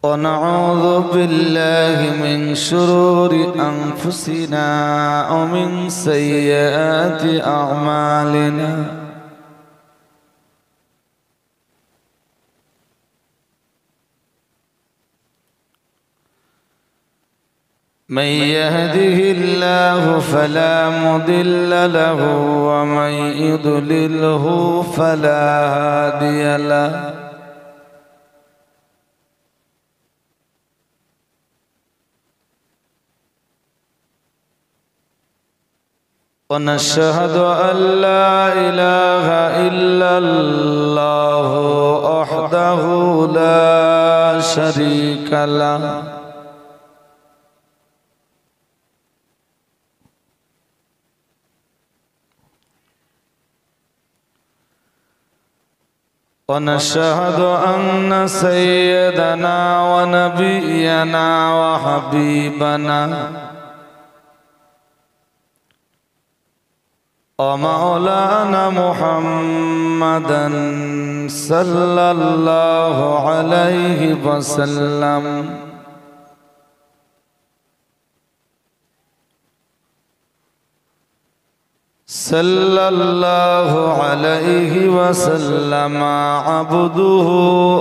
ونعوذ بالله من شرور أنفسنا ومن سيئات أعمالنا من يهده الله فلا مضل له ومن يضلله فلا هادي له ونشهد أن لا إله إلا الله وحده لا شريك له ونشهد أن سيدنا ونبينا وحبيبنا ومولانا محمدا صلى الله عليه وسلم صلى الله عليه وسلم عبده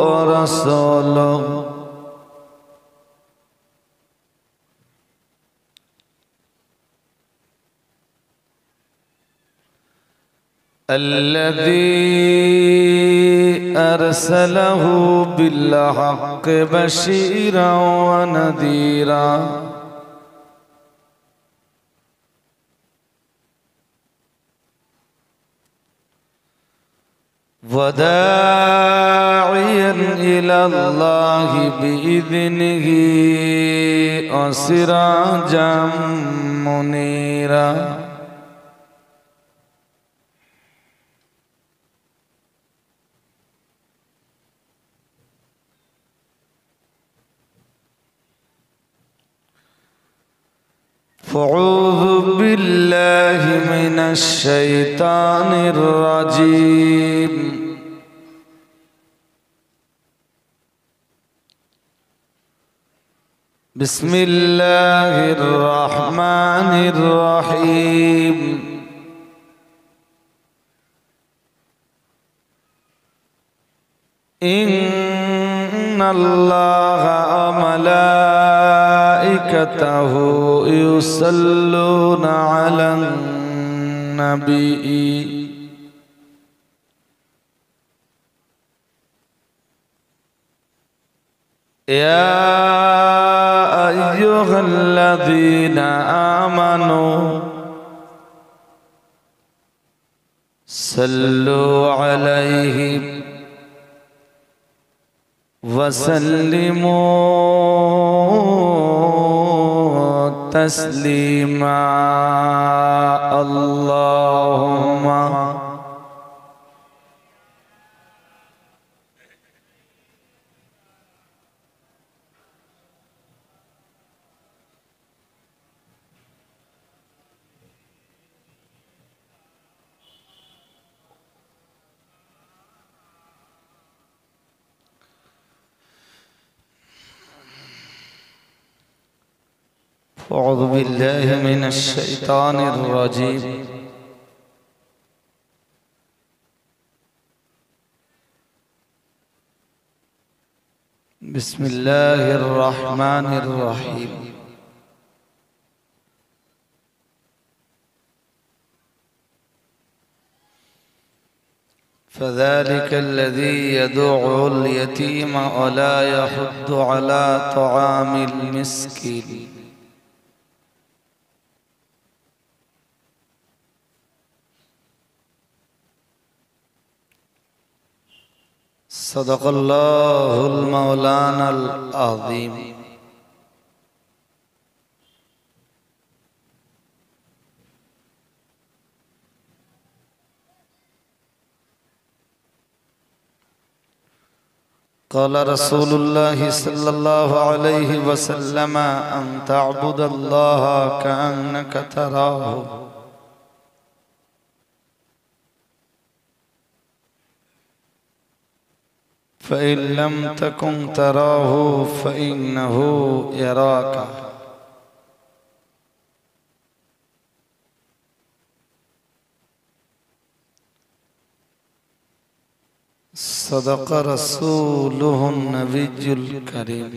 ورسوله الذي أرسله بالحق بشيرا ونذيرا وداعيا إلى الله بإذنه وسراجا منيرا فأعوذ بالله من الشيطان الرجيم بسم الله الرحمن الرحيم إن الله وملائكته يصلون على النبي يا أيها الذين آمنوا صلوا عليه وسلموا تسليما اللهم أعوذ بالله من الشيطان الرجيم بسم الله الرحمن الرحيم فذلك الذي يدعو اليتيم ولا يحض على طعام المسكين صدق الله المولانا العظيم قال رسول الله صلى الله عليه وسلم أن تعبد الله كأنك تراه فإن لم تكن تراه فإنه يراك صدق رسوله النبي الكريم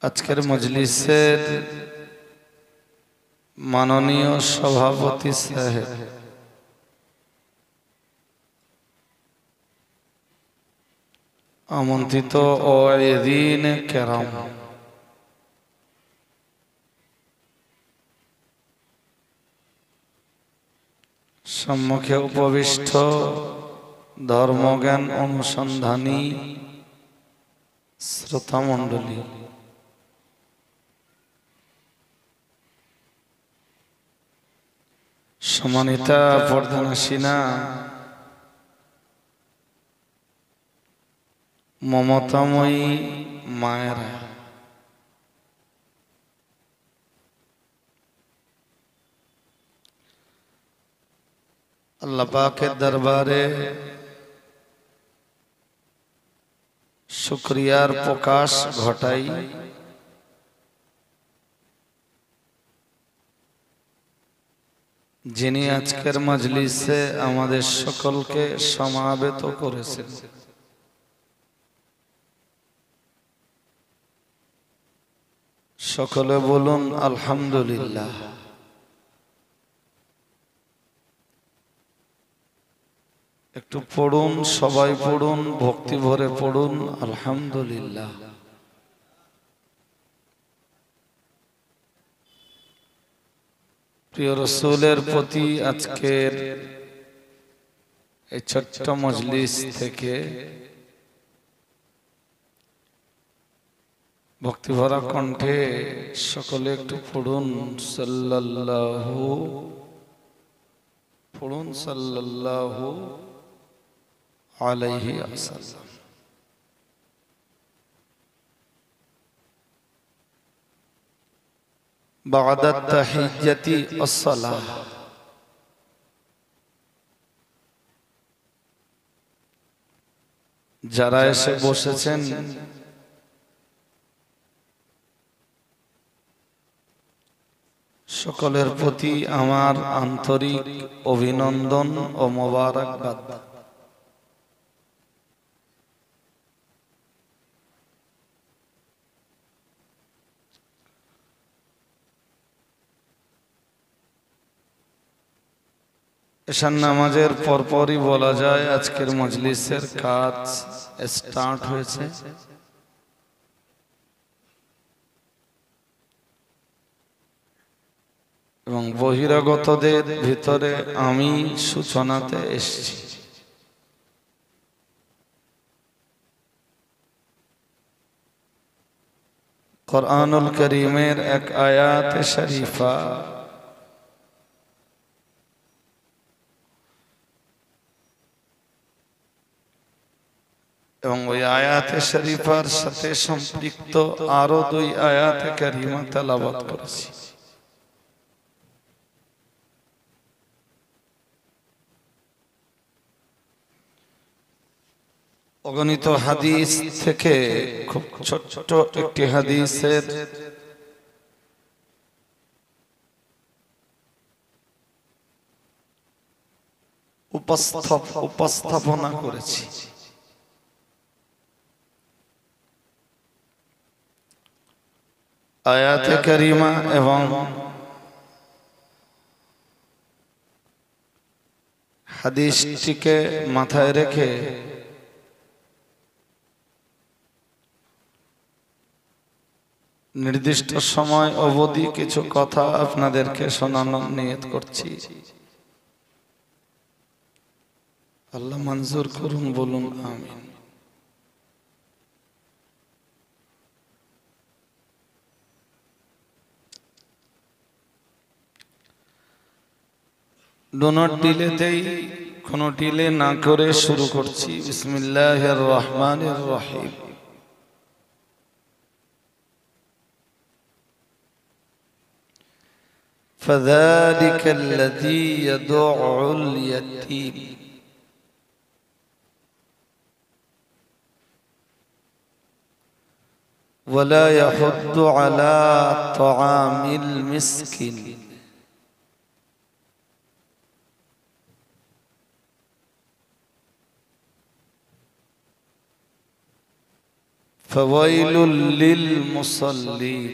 আজকের মজলিসের মাননীয় সভাপতি সাহেব, আমন্ত্রিত ওয়াইদিন কেরাম, সম্মুখে উপবিষ্ট ধর্মজ্ঞান অনুসন্ধানী শ্রোতা মণ্ডলী, সম্মানিতা পর্দানাসীনা মমতাময়ী মায়েরা, আল্লাহ পাকের দরবারে শুকরিয়ার প্রকাশ ঘটাই। যিনি আজকের মজলিসে আমাদের সকলকে সমাবেত করেছেন। সকলে বলুন আলহামদুলিল্লাহ। একটু পড়ুন, সবাই পড়ুন, ভক্তি ভরে পড়ুন আলহামদুলিল্লাহ। প্রিয় রাসূলের প্রতি আজকের এই ছোট্ট মজলিস থেকে ভক্তিভরা কণ্ঠে সকলে একটু পড়ুন সাল্লাল্লাহু, পড়ুন সাল্লাল্লাহু আলাইহি ওয়াসাল্লাম। বা'দা তাহিজ্জাতি ওয়াস-সালাহ। যারা এসে বসেছেন সকলের প্রতি আমার আন্তরিক অভিনন্দন ও মোবারকবাদ। এশার নামাজের পরপরই বলা যায় আজকের মজলিসের কাজ স্টার্ট হয়েছে। এবং বহিরাগতদের ভিতরে আমি সূচনাতে এসেছি। কুরআনুল কারীমের এক আয়াতে শরীফা এবং ওই আয়াতে শরীফার সাথে সম্পৃক্ত আরো দুই আয়াতে কারিমা তেলাওয়াত করেছি। অগণিত হাদিস থেকে খুব ছোট্ট একটি হাদিসের উপস্থাপনা করেছি। আয়াতে কারিমা এবং হাদিসটিকে মাথায় রেখে নির্দিষ্ট সময় অবধি কিছু কথা আপনাদেরকে শোনানোর নিয়ত করছি। আল্লাহ মঞ্জুর করুন, বলুন আমিন। ডু নট ডিলে দেই, কোনো ডিলে না করে শুরু করছি। বিসমিল্লাহির রহমানির রহিম। فذلك الذي يدع اليتيم ولا يحض على طعام المسكين فويل للمصلين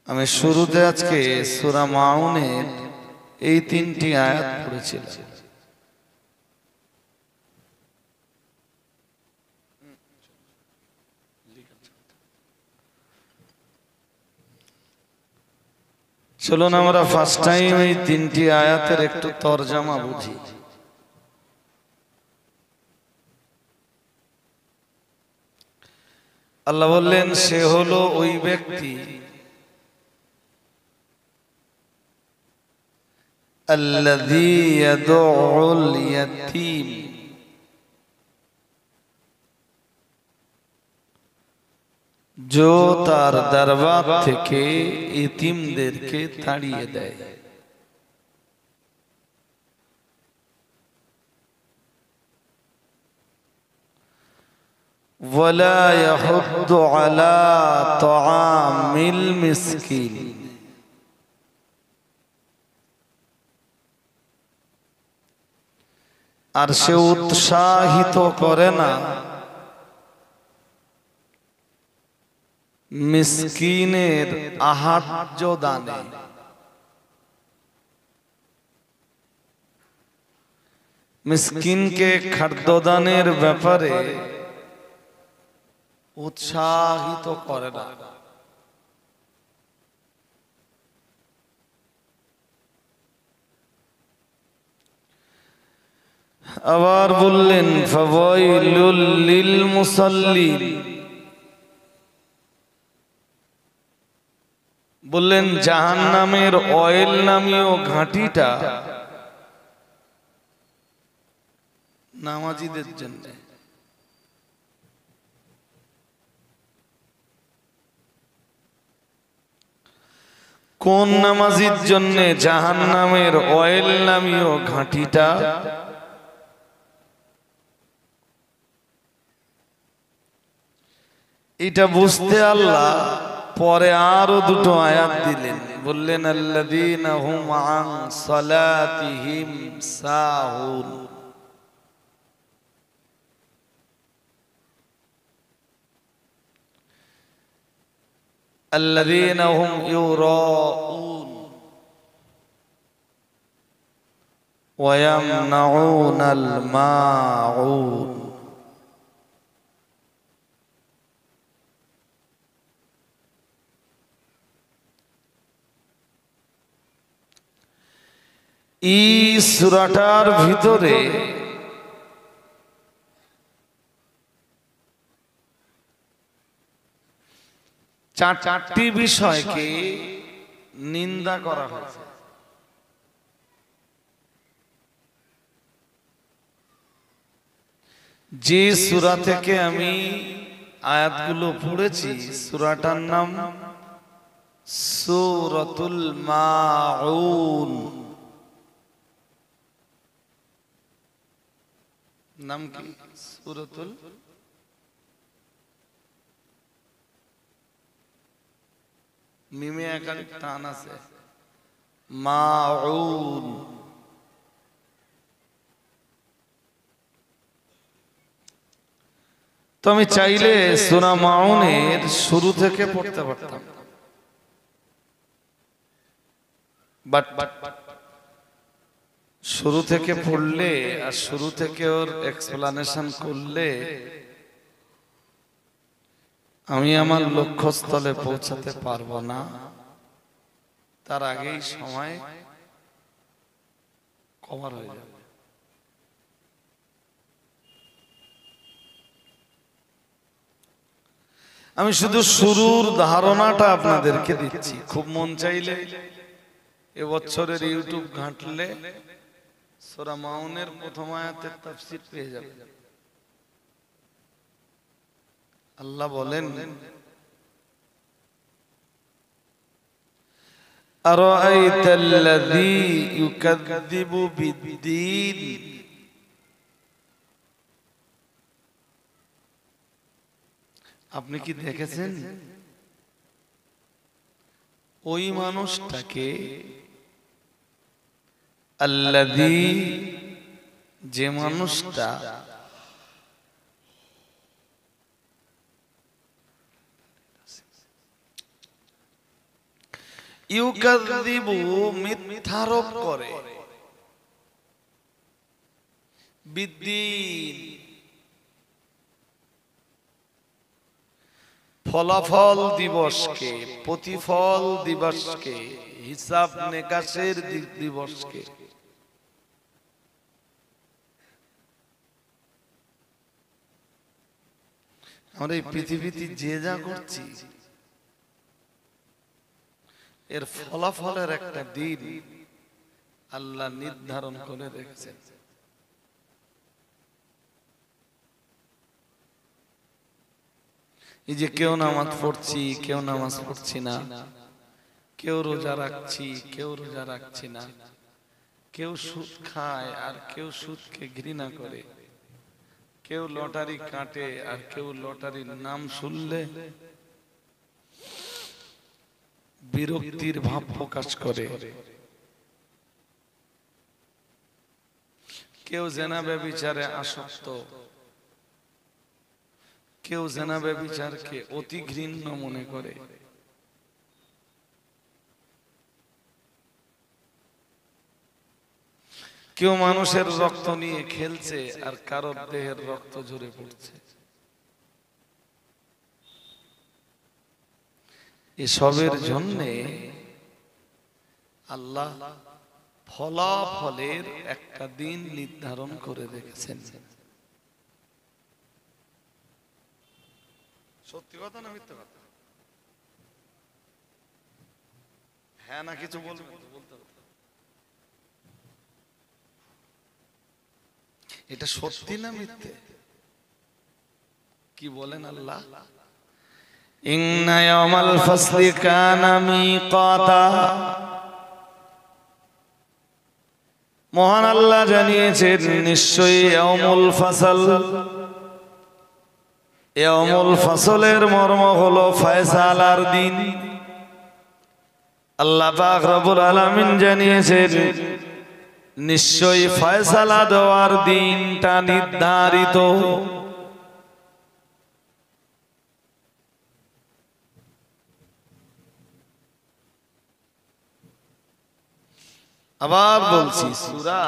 আমি শুরুতে আজকে সূরা মাউনের এই তিনটি আয়াত পড়েছিলাম। চলুন আমরা ফার্স্ট টাইম এই তিনটি আয়াতের একটু তরজমা বুঝি। আল্লাহ বললেন সে হলো ওই ব্যক্তি আল্লাযী ইয়াদউল ইয়াতীম, जो तार दरबार থেকে ইতিমদেরকে তাড়িয়ে দেয়। ولا يحض على طعام المسكين, আর সে উৎসাহিত করে না মিসকিনের আহার্য দানে। মিসকিনকে খাদ্যদানের ব্যাপারে উৎসাহিত করে না। আবার বললেন ফাওয়াইলুল লিল মুসাল্লিন, বললেন জাহান্নামের অয়েল নামীয় ঘাঁটিটা নামাজীদের জন্য। কোন নামাজীর জন্য জাহান্নামের অয়েল নামীয় ঘাঁটিটা? এটা বুঝতে আল্লাহ পরে আরো দুটো আয়াত দিলেন, বললেন আল্লাযীনা হুম আন সালাতিহিম সাহুন, আল্লাযীনা হুম ইউরাউন ওয়া ইয়ামনাউনাল মাউন। এই সূরাটার ভিতরে চারটি বিষয়কে নিন্দা করা হয়েছে। যে সূরা থেকে আমি আয়াতগুলো পড়েছি সূরাটার নাম সূরাতুল মাউন। নাম কি? সূরাতুল মিমে একার টান আছে, মাউন। তো আমি চাইলে সূরা মাউনের শুরু থেকে পড়তে পারতাম, বাট শুরু থেকে পড়লে আর শুরু থেকে ওর এক্সপ্লানেশন করলে আমি আমার লক্ষ্যস্থলে পৌঁছাতে পারবো না। তার আগেই সময় কভার হয়ে যাবে। আমি শুধু শুরুর ধারণাটা আপনাদেরকে দিচ্ছি। খুব মন চাইলে এবছরের ইউটিউব ঘাঁটলে সূরা মাউনের প্রথম আয়াতের তাফসীর পেয়ে যাবে। আল্লাহ বলেন আরাআইতাল্লাযী ইউকাযযিবু বিদ্দীন, আপনি কি দেখেছেন ওই মানুষটাকে, আল্লাযী যে মানুষটা ইউকাযযিবু মিথ্যারোপ করে, বিদ্দীন ফলাফল দিবসকে, প্রতিফল দিবসকে, হিসাব নিকাশের দিবসকে। আমরা এই পৃথিবীতে যে যা করছি এর ফলাফলের একটা দিন আল্লাহ নির্ধারণ করে রেখেছেন। এই যে কেউ নামাজ পড়ছি, কেউ নামাজ পড়ছি না, কেউ রোজা রাখছি, কেউ রোজা রাখছি না, কেউ সুদ খায় আর কেউ সুদকে ঘৃণা করে, কেউ লটারি কাটে আর কেউ লটারির নাম শুনলে বিরক্তির ভাব প্রকাশ করে, কেউ জেনা ব্যভিচারে আসক্ত, কেউ জেনা ব্যভিচারকে অতি ঘৃণ্য মনে করে, কেউ মানুষের রক্ত নিয়ে খেলছে আর কারোর দেহের রক্ত ঝরে পড়ছে। এসবের জন্য আল্লাহ ফলাফলের একটা দিন নির্ধারণ করে রেখেছেন। সত্যি কথা না মিথ্যা কথা? হ্যাঁ না কিছু বলবেন? এটা সত্যি না মিথ্যে? কি বলেন আল্লাহ? ইন্না ইয়াওমাল ফাসলি কানা মিকাতা, মহান আল্লাহ জানিয়েছেন নিশ্চয়ই ইয়াউমুল ফাসল, ইয়াউমুল ফাসলের মর্ম হলো ফয়সালার দিন। আল্লাহ পাক রব্বুল আলামিন জানিয়েছেন নিশ্চয়ই ফয়সালা দেওয়ার দিনটা নির্ধারিত। আবার বলছি সূরা,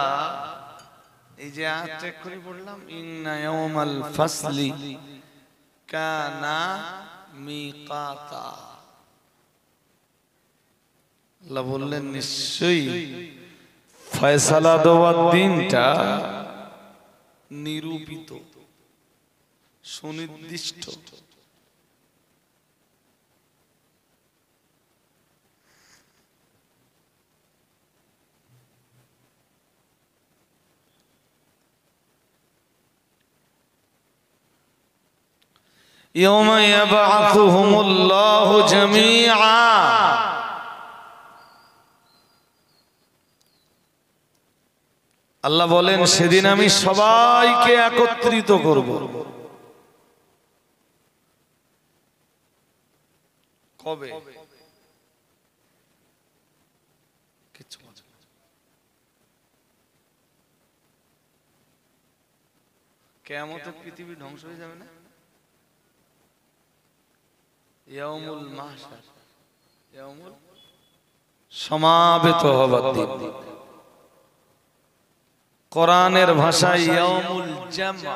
এই যে আয়াতটা এক্ষুনি পড়লাম, ইন্না ইয়াউমাল ফাসলি কানা মিকাতা, আল্লাহ বললেন নিশ্চয়ই ফয়সালা দেওয়ার দিনটা নিরূপিত, সুনির্দিষ্ট। ইয়াওমা ইয়াবআথুহুমুল্লাহু জামিআ, আল্লাহ বলেন সেদিন আমি সবাইকে একত্রিত করব। কবে? কিয়ামতে পৃথিবী ধ্বংস হয়ে যাবে না? ইয়াউমুল মাহশার, ইয়াউমুল সমাবেত হবার দিন। কোরআনের ভাষায় ইয়াউমুল জামআ,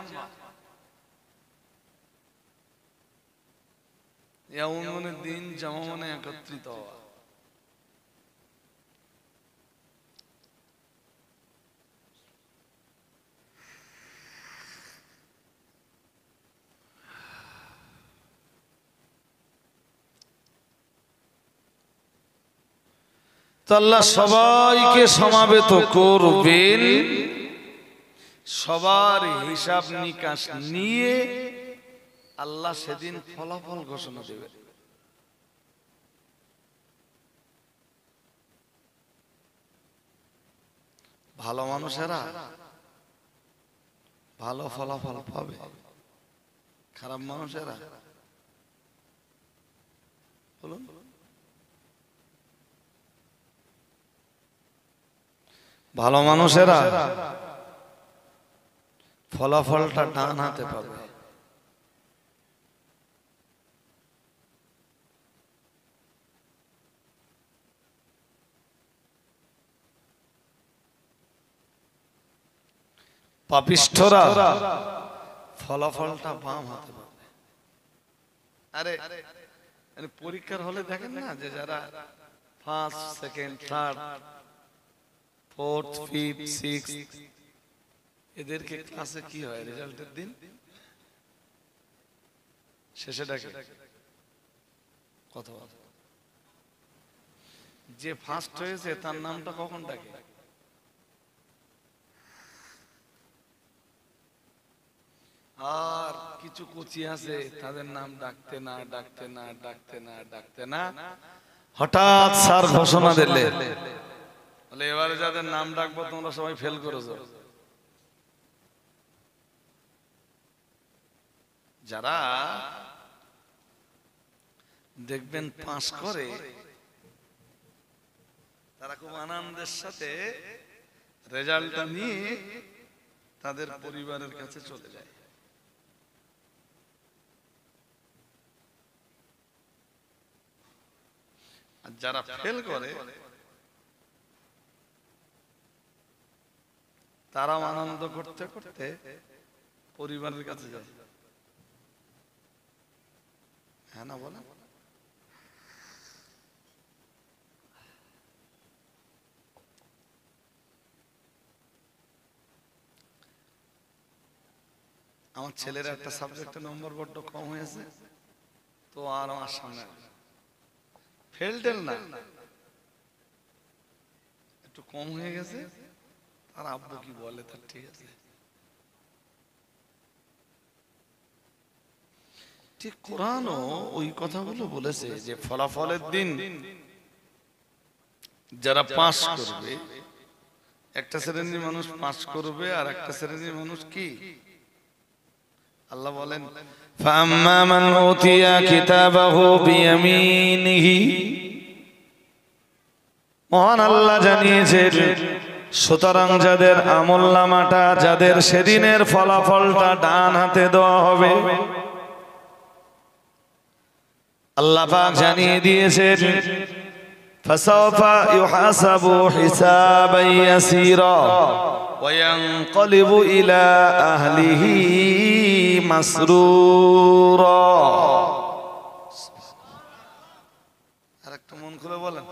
ইয়াউম মানে দিন, জামা মানে একত্রিত হওয়া। তো আল্লাহ সবাইকে সমাবেত করবেন, সবার হিসাব নিকাশ নিয়ে আল্লাহ সেদিন ফলাফল ঘোষণা দেবে। ভালো মানুষেরা ভালো ফলাফল পাবে, খারাপ মানুষেরা বলুন ভালো মানুষেরা ফলাফলটা ডান হাতে পাবে, পাপিষ্ঠরা ফলাফলটা বাম হাতে পাবে। আরে পরীক্ষার হলে দেখেন না যে যারা first, second, third, fourth, fifth, sixth, এদেরকে ক্লাসে কি হয় রেজাল্টের দিন শেষে ডাকে কথা বলে, যে ফার্স্ট হয়েছে তার নামটা কখন ডাকে? আর কিছু কোচি আছে তাদের নাম ডাকতে না ডাকতে না ডাকতে না ডাকতে না হঠাৎ স্যার ঘোষণা দিলে বলে এবারে যাদের নাম ডাকবো তোমরা সবাই ফেল করেছো। যারা দেখবেন পাস করে তারা খুব আনন্দের সাথে রেজাল্টটা নিয়ে তাদের পরিবারের কাছে চলে যায়। আর যারা ফেল করে তারাও আনন্দ করতে করতে পরিবারের কাছে যায়। হ্যাঁ না বলে আমার ছেলের একটা সাবজেক্টে নম্বর বড্ড কম হয়েছে, তো আর আমার সামনে ফেল টেল না, একটু কম হয়ে গেছে, তার আব্বু কি বলে তার ঠিক আছে। ঠিক কোরআনও ওই কথাগুলো বলেছে যে ফলাফলের দিন যারা পাস করবে, একটা শ্রেণীর মানুষ পাস করবে আর একটা শ্রেণীর মানুষ কি, আল্লাহ বলেন ফাম্মা মান উতিয়া কিতাবাহু বিয়ামিনিহি, মহান আল্লাহ জানিয়েছেন সুতরাং যাদের আমলনামাটা, যাদের সেদিনের ফলাফলটা ডান হাতে দেওয়া হবে, আল্লাহ পাক জানিয়ে দিয়েছেন ফাসাওফা ইউহাসাবু হিসাবান ইয়াসীরা ওয়া ইয়ানকালিবু ইলা আহলিহি মাসরুরা। আরেকটু মন খুলে বলেন,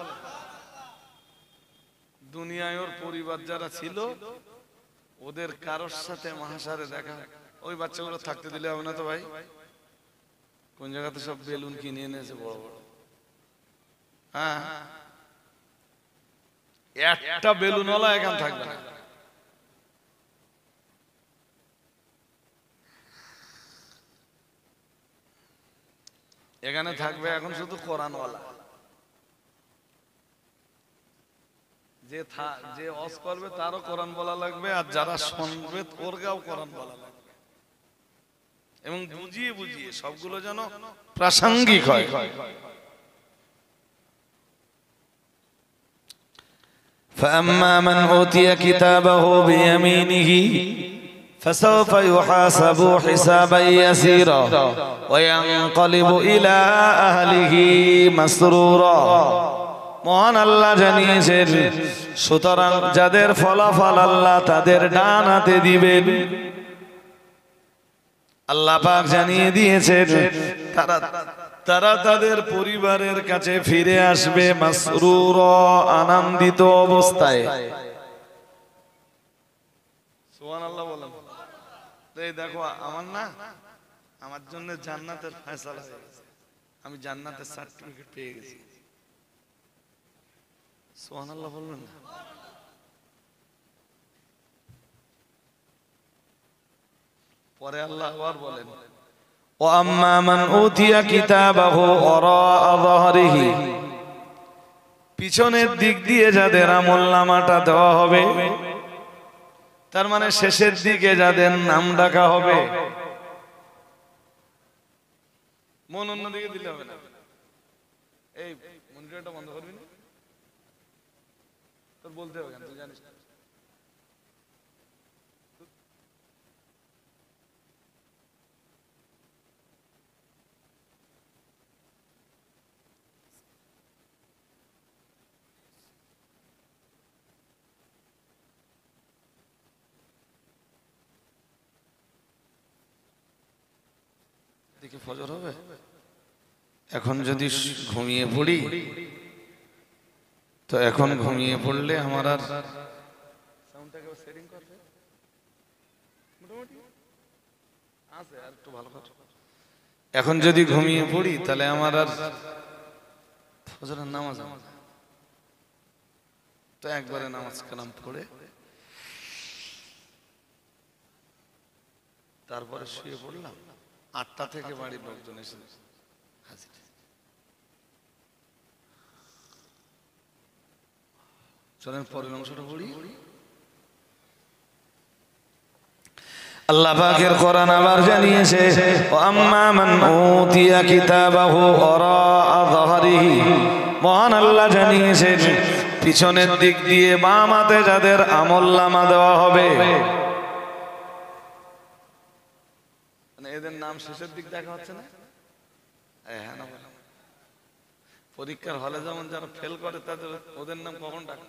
দুনিয়ায় ওর পরিবার যারা ছিল ওদের কারোর সাথে মাহশারে দেখা, ওই বাচ্চাগুলো থাকতে দিলে হবে না তো ভাই, কোন জায়গাতে সব বেলুন কিনে এনেছে বড় বড়, হ্যাঁ একটা বেলুনওয়ালা এখান থাকবে না, এখানে থাকবে এখন শুধু কোরআনওয়ালা। যে ওয়াজ করবে তারও কোরআন বলা লাগবে, আর যারা শুনবে ওরগাও কোরআন বলা লাগবে, এবং বুঝিয়ে বুঝিয়ে সবগুলো যেন প্রাসঙ্গিক হয়। فأما من أوتي كتابه بيمينه فسوف يحاسب حسابا يسيرا وينقلب إلى أهله مسرورا। মহান আল্লাহ জানিয়েছেন সুতরাং যাদের ফলাফল আল্লাহ তাদের ডান হাতে দিবেন, আল্লাহ পাক জানিয়ে দিয়েছেন তারা তাদের পরিবারের কাছে ফিরে আসবে মাসরুর, আনন্দিত অবস্থায়। সুবহানাল্লাহ বলেন। এই দেখো আমার না, আমার জন্য জান্নাতের ফয়সালা হয়ে গেছে, আমি জান্নাতের সার্টিফিকেট পেয়ে গেছি। সুবহানাল্লাহ বলবেন না? পরে আল্লাহ আবার বলেন ও আম্মা মান উতিয়া কিতাবাহু ওয়ারাআ যাহরিহি, পিছনের দিক দিয়ে যাদের আমলনামাটা দেওয়া হবে, তার মানে শেষের দিকে যাদের নাম ডাকা হবে। মন অন্যদিকে দিলে হবে না। এই মনিটরটা বন্ধ করবি না, তোর বলতে হবে কেন, তুই জানিস না। দেখি ফজর হবে। এখন যদি ঘুমিয়ে পড়ি, তো এখন ঘুমিয়ে পড়লে আমার আর সাউন্ডটাকে সেটিং করবে মোটামুটি আছে, আর একটু ভালো করে। এখন যদি ঘুমিয়ে পড়ি তাহলে আমার আর ফজরের নামাজ হবে না। তো একবারে নামাজ কালাম পড়ে তারপরে শুয়ে পড়লাম। 8টা থেকে বাড়ির লোকজন এসে হাজির। চলেন পরের অংশটা পড়ি। আল্লাহ পাকের কোরআন আবার জানিয়েছে, ও আম্মা মান উতিয়া কিতাবাহু ওয়ারাআ যাহরিহি, মহান আল্লাহ জানিয়েছেন পিছনের দিক দিয়ে বাম হাতে যাদের আমলনামা দেওয়া হবে, এদের নাম শেষের দিক দেখা হচ্ছে না। হ্যাঁ না, পরীক্ষার হলে যেমন যারা ফেল করে তাদের ওদের নাম কখন ডাকে?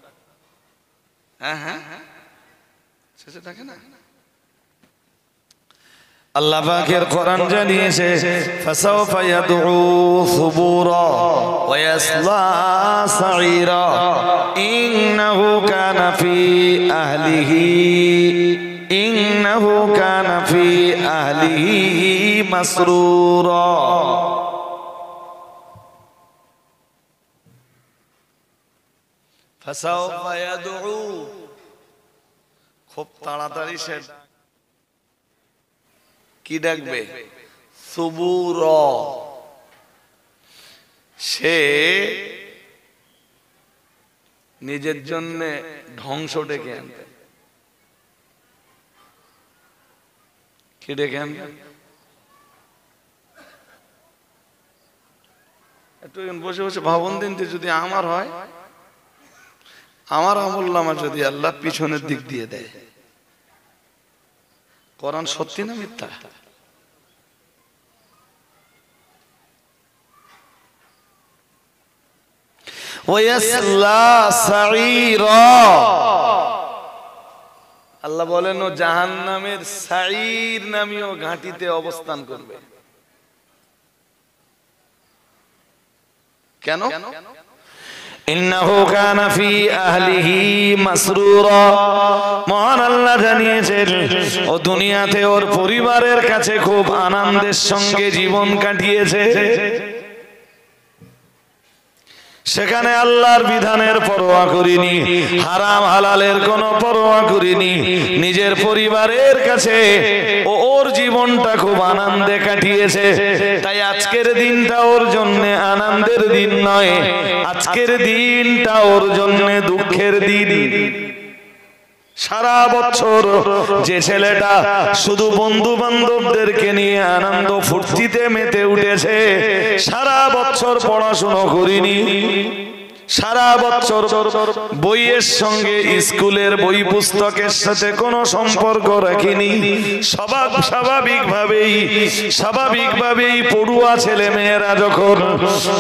হ্যাঁ হ্যাঁ হ্যাঁ, শেষে ডাকে না। আল্লাহ পাকের কোরআন জানিয়েছে, ফাসাওফা ইয়াদউ সুবুরা ওয়া ইয়াসলা সাঈরা ইন্নাহু কানা ফি আহলিহি ইন্নাহু কানা ফি আহলিহি মাসরুরা। ফাসাওফা ইয়াদউ, খুব তাড়াতাড়ি সে কি ডাকবে? সুবুরা, সে নিজের জন্য ধ্বংস ডেকে আনবে। কি ডেকে আনবে? একটু বসে বসে ভাবুন দিন, যদি আমার হয়, আমার আমলনামা যদি আল্লাহ পিছনের দিক দিয়ে দেয়, কোরআন সত্যি না মিথ্যা? আল্লাহ বলেন ও জাহান্নামের সাঈর নামীয় ঘাঁটিতে অবস্থান করবে। কেন? ইন্নাহু কানা ফি আহলিহি মাসরুরা, মহান আল্লাহ জানিয়েছেন ও দুনিয়াতে ওর পরিবারের কাছে খুব আনন্দের সঙ্গে জীবন কাটিয়েছে। সেখানে আল্লাহর বিধানের পরোয়া করিনি, হারাম হালালের কোনো পরোয়া করিনি, নিজের পরিবারের কাছে ওর জীবনটা খুব আনন্দে কাটিয়েছে। তাই আজকের দিনটা ওর জন্য আনন্দের দিন নয়, আজকের দিনটা ওর জন্য দুঃখের দিন। সারা বছর যে ছেলেটা শুধু বন্ধু বান্ধবদেরকে নিয়ে আনন্দ ফুর্তিতে মেতে উঠেছে, সারা বছর পড়াশোনা করিনি, সারা বছর বইয়ের সঙ্গে স্কুলের বই পুস্তকের সাথে কোনো সম্পর্ক রাখিনি, স্বাভাবিকভাবেই পড়ুয়া ছেলে মেয়েরা যখন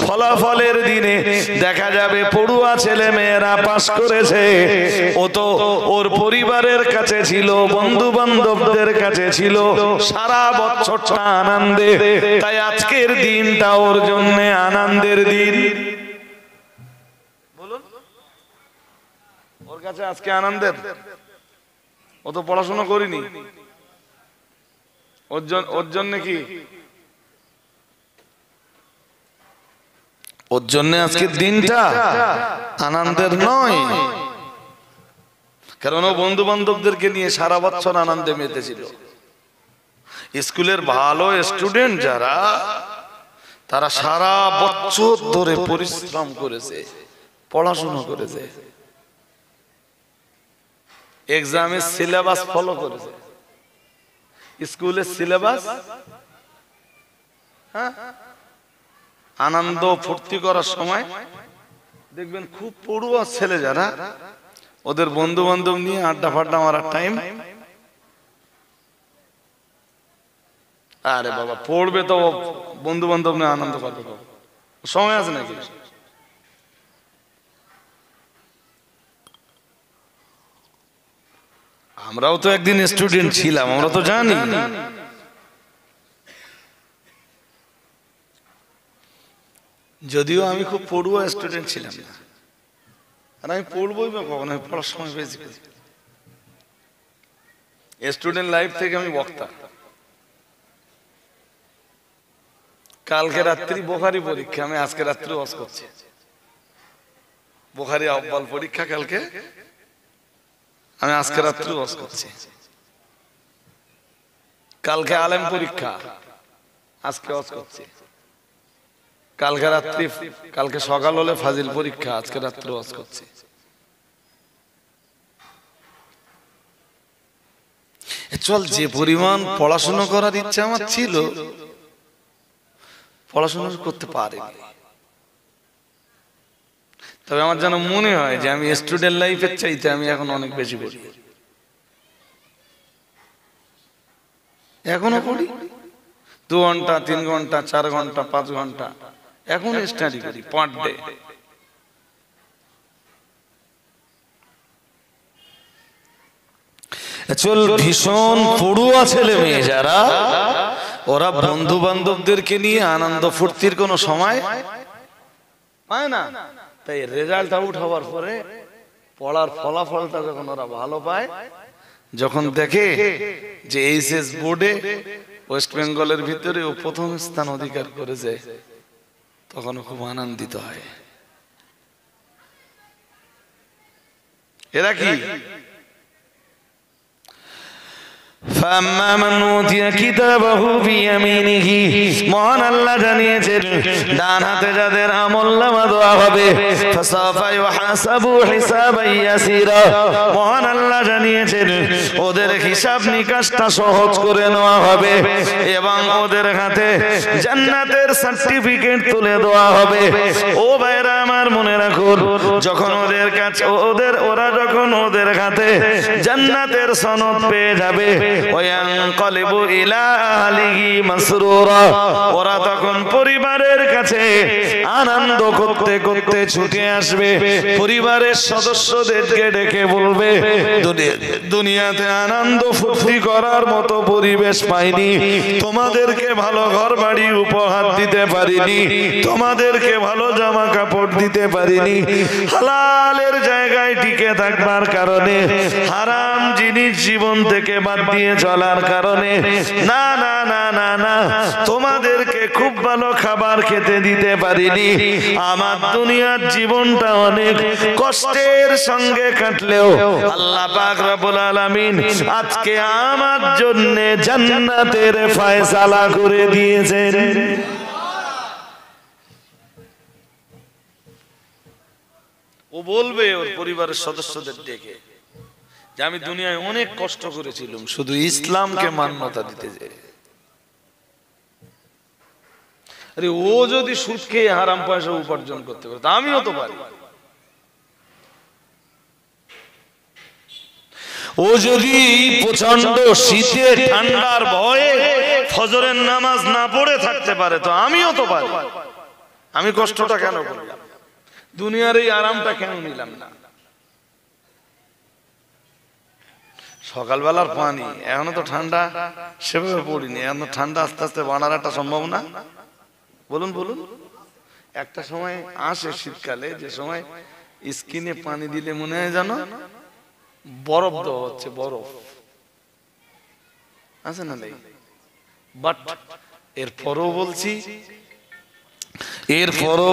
ফলাফলের দিনে দেখা যাবে পড়ুয়া ছেলে মেয়েরা পাস করেছে, ও তো ওর পরিবারের কাছে ছিল, বন্ধু বান্ধবদের কাছে ছিল, সারা বছরটা আনন্দে। তাই আজকের দিনটা ওর জন্য আনন্দের দিন। ওর কাছে আজকে আনন্দের, ও তো পড়াশোনা করিনি, ওর জন্য কি, ওর জন্য আজকের দিনটা আনন্দের নয়। কারণ ও বন্ধু বান্ধবদেরকে নিয়ে সারা বছর আনন্দে মেতেছিল। স্কুলের ভালো স্টুডেন্ট যারা, তারা সারা বছর ধরে পরিশ্রম করেছে, পড়াশোনা করেছে, এক্সামের সিলেবাস ফলো করেছে, স্কুলের সিলেবাস, আনন্দ ফুর্তি করার সময় দেখবেন খুব পড়ুয়া ছেলে যারা, ওদের বন্ধু বান্ধব নিয়ে আড্ডা ফাড্ডা মারার টাইম, আরে বাবা পড়বে তো বন্ধু বান্ধব নিয়ে আনন্দ করবে, সময় আছে নাকি? আমরাও তো একদিন স্টুডেন্ট ছিলাম, আমরা তো জানি। যদিও আমি খুব পড়ুয়া স্টুডেন্ট ছিলাম না, আর আমি পড়বই বা কখন, আমি পড়ার সময় পেয়েছি। স্টুডেন্ট লাইফ থেকে আমি বক্তা। কালকে রাত্রি বোখারি পরীক্ষা, আমি আজকে রাত্রি ওয়াজ করছি। বোখারি আব্বাল পরীক্ষা কালকে, আমি আজকে রাত্রি ওয়াজ করছি। কালকে আলেম পরীক্ষা, আজকে ওয়াজ করছি। কালকে রাত্রি, কালকে সকাল হলে ফাজিল পরীক্ষা, আজকে রাত্রি ওয়াজ করছি। চল, যে পরিমাণ পড়াশোনা করার ইচ্ছা আমার ছিল, পড়াশোনা করতে পারিনি। তবে আমার যেন মনে হয় যে আমি স্টুডেন্ট লাইফের চাইতে আমি এখন অনেক বেশি পড়ি, এখনো পড়ি। 2 ঘন্টা, 3 ঘন্টা, 4 ঘন্টা, 5 ঘন্টা এখন স্টাডি করি পার ডে। চল, ভীষণ পড়ুয়া ছেলে মেয়ে যারা, ওরা বন্ধু বান্ধবদেরকে নিয়ে আনন্দ ফুর্তির কোনো সময় পায় না। তাই রেজাল্ট আউট হওয়ার পরে পড়ার ফলাফলটা যখন ওরা ভালো পায়, যখন দেখে যে এইচএস বোর্ডে ওয়েস্ট বেঙ্গলের ভিতরে ও প্রথম স্থান অধিকার করেছে, তখন খুব আনন্দিত হয়। এরা কি? فَأَمَّا مَنْ أُوتِيَ كِتَابَهُ بِيَمِينِهِ, মহান আল্লাহ জানিয়েছেন ডান হাতে যাদের আমলনামা দেওয়া হবে, فَسَوْفَ يُحَاسَبُ حِسَابًا يَسِيرًا, মহান আল্লাহ জানিয়েছেন ওদের হিসাব নিকাশটা সহজ করে নেওয়া হবে এবং ওদের হাতে জান্নাতের সার্টিফিকেট তুলে দেওয়া হবে। ও ভাইরা আমার, মনে রাখুন, যখন ওদের কাছে ওরা যখন ওদের হাতে জান্নাতের সনদ পেয়ে যাবে, ওয়ানকালিবু ইলা আহলিহি মাসরুরা, ওরা তখন পরিবারের কাছে আনন্দ করতে করতে ছুটে আসবে, পরিবারের সদস্যদেরকে ডেকে বলবে, দুনিয়াতে আনন্দ ফুর্তি করার মতো পরিবেশ পাইনি, তোমাদেরকে ভালো ঘর বাড়ি উপহার দিতে পারিনি, তোমাদেরকে ভালো জামা কাপড় দিতে পারিনি, হালালের জায়গায় টিকে থাকবার কারণে, হারাম জিনিস জীবন থেকে বাদ দিয়ে চলার কারণে, না না না না না, তোমাদেরকে খুব ভালো খাবার খেতে দিতে পারিনি। আমার দুনিয়ার জীবনটা অনেক কষ্টের সঙ্গে কাটলেও আল্লাহ পাক রব্বুল আলামিন আজকে আমার জন্য জান্নাতের ফয়সালা করে দিয়েছেন। ও বলবে ওর পরিবারের সদস্যদের ডেকে যে আমি দুনিয়ায় অনেক কষ্ট করেছিলাম শুধু ইসলামকে মান্যতা দিতে যেয়ে। আরে ও যদি সুদ খেয়ে হারাম পয়সা উপার্জন করতে পারে, তা আমিও তো পারি। ও যদি প্রচন্ড শীতে ঠান্ডার ভয়ে ফজরের নামাজ না পড়ে থাকতে পারে, তো আমিও তো পারি। আমি কষ্টটা কেন করলাম? দুনিয়ার এই আরামটা কেন নিলাম না? সকালবেলার পানি এখনো তো ঠান্ডা সেভাবে পড়িনি, এখন ঠান্ডা আস্তে আস্তে বানারাটা সম্ভব না। বলুন বলুন, একটা সময় আসে শীতকালে যে সময় স্কিনে পানি দিলে মনে হয় জানো বরফ দেওয়া হচ্ছে, বরফ আছে না নেই? বাট এরপরও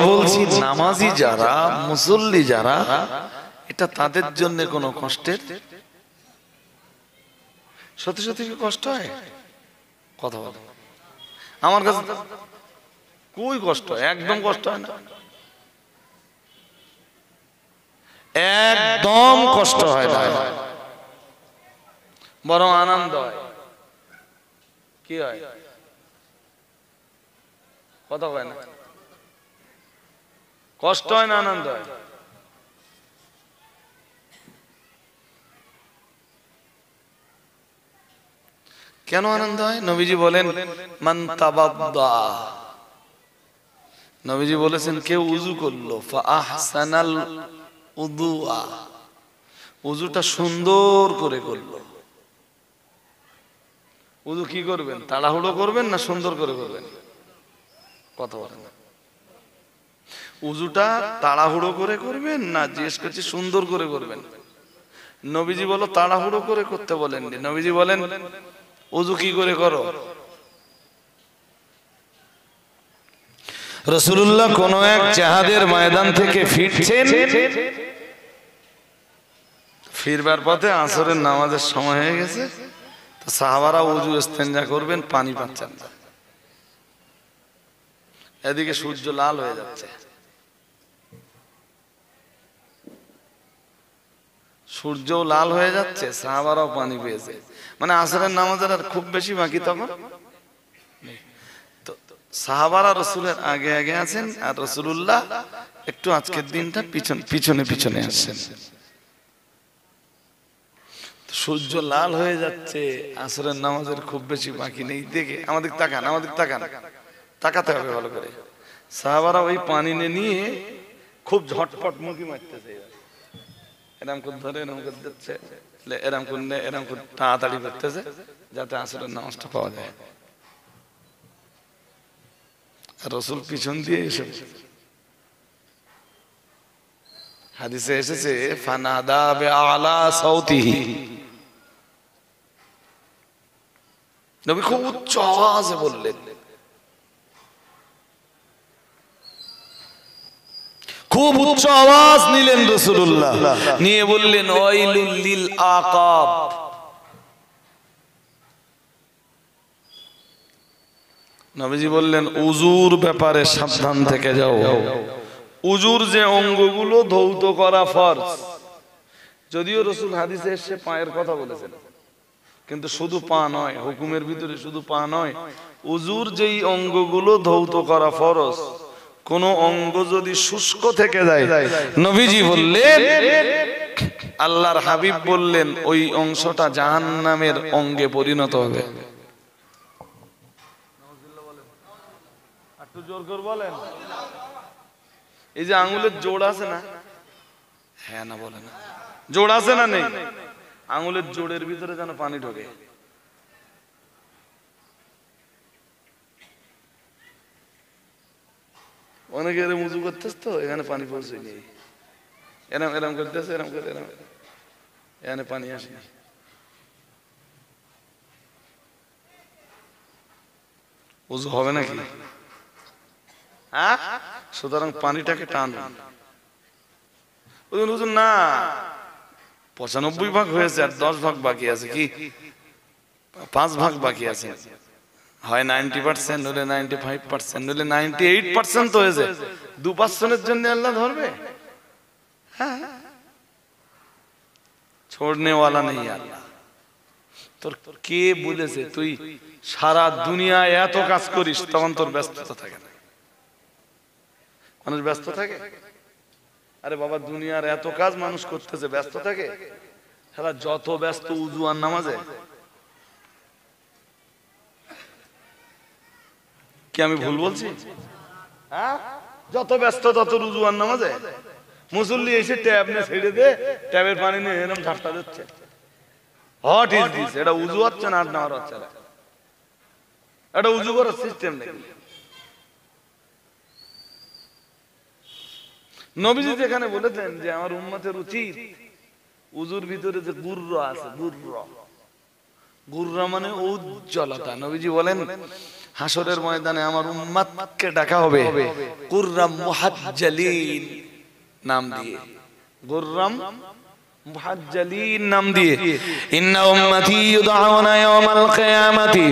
বলছি নামাজি যারা, মুসল্লি যারা, এটা তাদের জন্য কোনো কষ্টের? সত্যি সত্যি কি কষ্ট হয়? কথা বলে আমার কাছে কই কষ্ট হয়, একদম কষ্ট হয় না, একদম কষ্ট হয় না, বরং আনন্দ হয়। কি হয় কথা হয় না, কষ্ট হয় না আনন্দ হয়? কেন আনন্দ হয়? নবীজি বলেন মান তাবাদ্দা, নবীজি বলেছেন কেউ উযু করলো ফা আহসানাল উযুআ, উযুটা সুন্দর করে করলো। উযু কি করবেন? তাড়াহুড়ো করবেন না সুন্দর করে করবেন? কথা বলেন। উযুটা তাড়াহুড়ো করে করবেন না জিজ্ঞেস করছি সুন্দর করে করবেন? নবীজি বলো তাড়াহুড়ো করে করতে বলেননি, নবীজি বলেন উযু কি করে করো। রাসূলুল্লাহ কোন এক জিহাদের ময়দান থেকে ফিরছেন, ফিরবার পথে আসরের নামাজের সময় হয়ে গেছে, তো সাহাবারা উযু ইস্তেঞ্জা করবেন, পানি পাচ্ছেন না। এদিকে সূর্য লাল হয়ে যাচ্ছে, সূর্যও লাল হয়ে যাচ্ছে, সাহাবারাও পানি পেয়েছে, মানে আসরের নামাজের আর খুব বেশি বাকি তখন। তো সাহাবারা রাসূলের আগে আগে আছেন, আর রাসূলুল্লাহ একটু আজকের দিনটা পিছনে পিছনে আসছেন। সূর্য লাল হয়ে যাচ্ছে, আসরের নামাজের খুব বেশি বাকি নেই, দেখে আমাদের তাকান, আমাদের তাকান, তাকাতে হবে ভালো করে। সাহাবারা ওই পানি নিয়ে খুব ঝটপট মুখি মারতেছে, এরম করে ধরে এরম করে দিচ্ছে, এরম করে এরম করে তাড়াতাড়ি করতেছে যাতে আসরের নামাজটা পাওয়া যায়। আর রাসূল পিছন দিয়ে এসে, হাদিসে এসেছে ফানাদা বিআলা সাউতিহি, নবী খুব উচ্চ আওয়াজে বললেন, খুব উচ্চ আওয়াজ নিলেন রাসূলুল্লাহ, নিয়ে বললেন ওয়াইলুল লিল আকাব, নবীজি বললেন উযুর ব্যাপারে সাবধান থেকে যাও। উযুর যে অঙ্গগুলো ধৌত করা ফরজ, যদিও রাসূল হাদিসে এসে পায়ের কথা বলেছেন, কিন্তু শুধু পা নয়, হুকুমের ভিতরে শুধু পা নয়, উযুর যেই অঙ্গগুলো ধৌত করা ফরজ, কোন অঙ্গ যদি শুষ্ক থেকে যায়, নবীজি বললেন, আল্লাহর হাবিব বললেন ওই অংশটা জাহান্নামের অঙ্গে পরিণত হবে। একটু জোর করে বলেন। এই যে আঙ্গুলের জোড় আছে না, হ্যাঁ না বলে না, জোড় আছে না নেই? আঙ্গুলের জোড়ের ভিতরে যেন পানি ঢোকে, অনেকে এরম উযু করতেছ তো এখানে পানি পৌঁছেনি, এরম এরম করতেছে, এরম করে এরম, এখানে পানি আসেনি। উযু হবে নাকি? হ্যাঁ, সুতরাং পানিটাকে টানুন। উযু না 95 ভাগ হয়েছে আর 10 ভাগ বাকি আছে, কি 5 ভাগ বাকি আছে, হয় 90%, হলে 95%, হলে 98% তো হয়েছে, 2% জন্য আল্লাহ ধরবে? হ্যাঁ, छोड़ने वाला नहीं আল্লাহ। তোর কে বলেছে তুই সারা দুনিয়ায় এত কাজ করিস তখন তোর ব্যস্ততা থাকে না? মানুষ ব্যস্ত থাকে? আরে বাবা, দুনিয়ার এত কাজ মানুষ করতেছে, ব্যস্ত থাকে? সারা যত ব্যস্ত উযু আর নামাজে। কি আমি ভুল বলছি? হ্যাঁ, যত ব্যস্ত তত উযু আর নামাজে। মুসল্লি এসে ট্যাব নিয়ে ছেড়ে দে, ট্যাবের পানি নিয়ে এরকম ঝাপটা দিচ্ছে। What is this? এটা উযু হচ্ছে না আর নামাজ হচ্ছে না? এটা উযু করার সিস্টেম নাকি? নবীজি যেখানে বলেছেন যে আমার উম্মতের উচিত উযুর ভিতরে যে গুরর আছে, গুরর মানে উজ্জ্বলতা, নবীজি বলেন হাসরের ময়দানে আমার উম্মতকে ডাকা হবে গুররাম মুহাজ্জালিন নাম দিয়ে। গুররাম মুহাজ্জালিন নাম দিয়ে ইন্না উম্মতি ইউদআউনা ইয়াওমাল কিয়ামাতি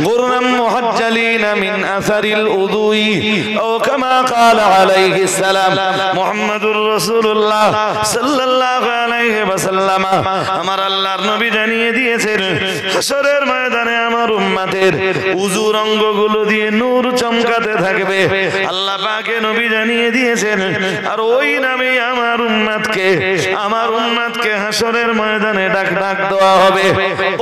গুররাম মুহাজ্জালিন মিন আসারিল উযুই ও কামা ক্বালা আলাইহিস সালাম মুহাম্মাদুর রাসূলুল্লাহ সাল্লাল্লাহু আলাইহি ওয়াসাল্লাম। আমার আল্লাহর নবী জানিয়ে দিয়েছেন হাশরের ময়দানে আমার উম্মতের উযুর অঙ্গগুলো দিয়ে নূর চমকাতে থাকবে। আল্লাহ পাকে নবী জানিয়ে দিয়েছেন আর ওই নামে আমার উম্মতকে হাশরের ময়দানে ডাক দেওয়া হবে।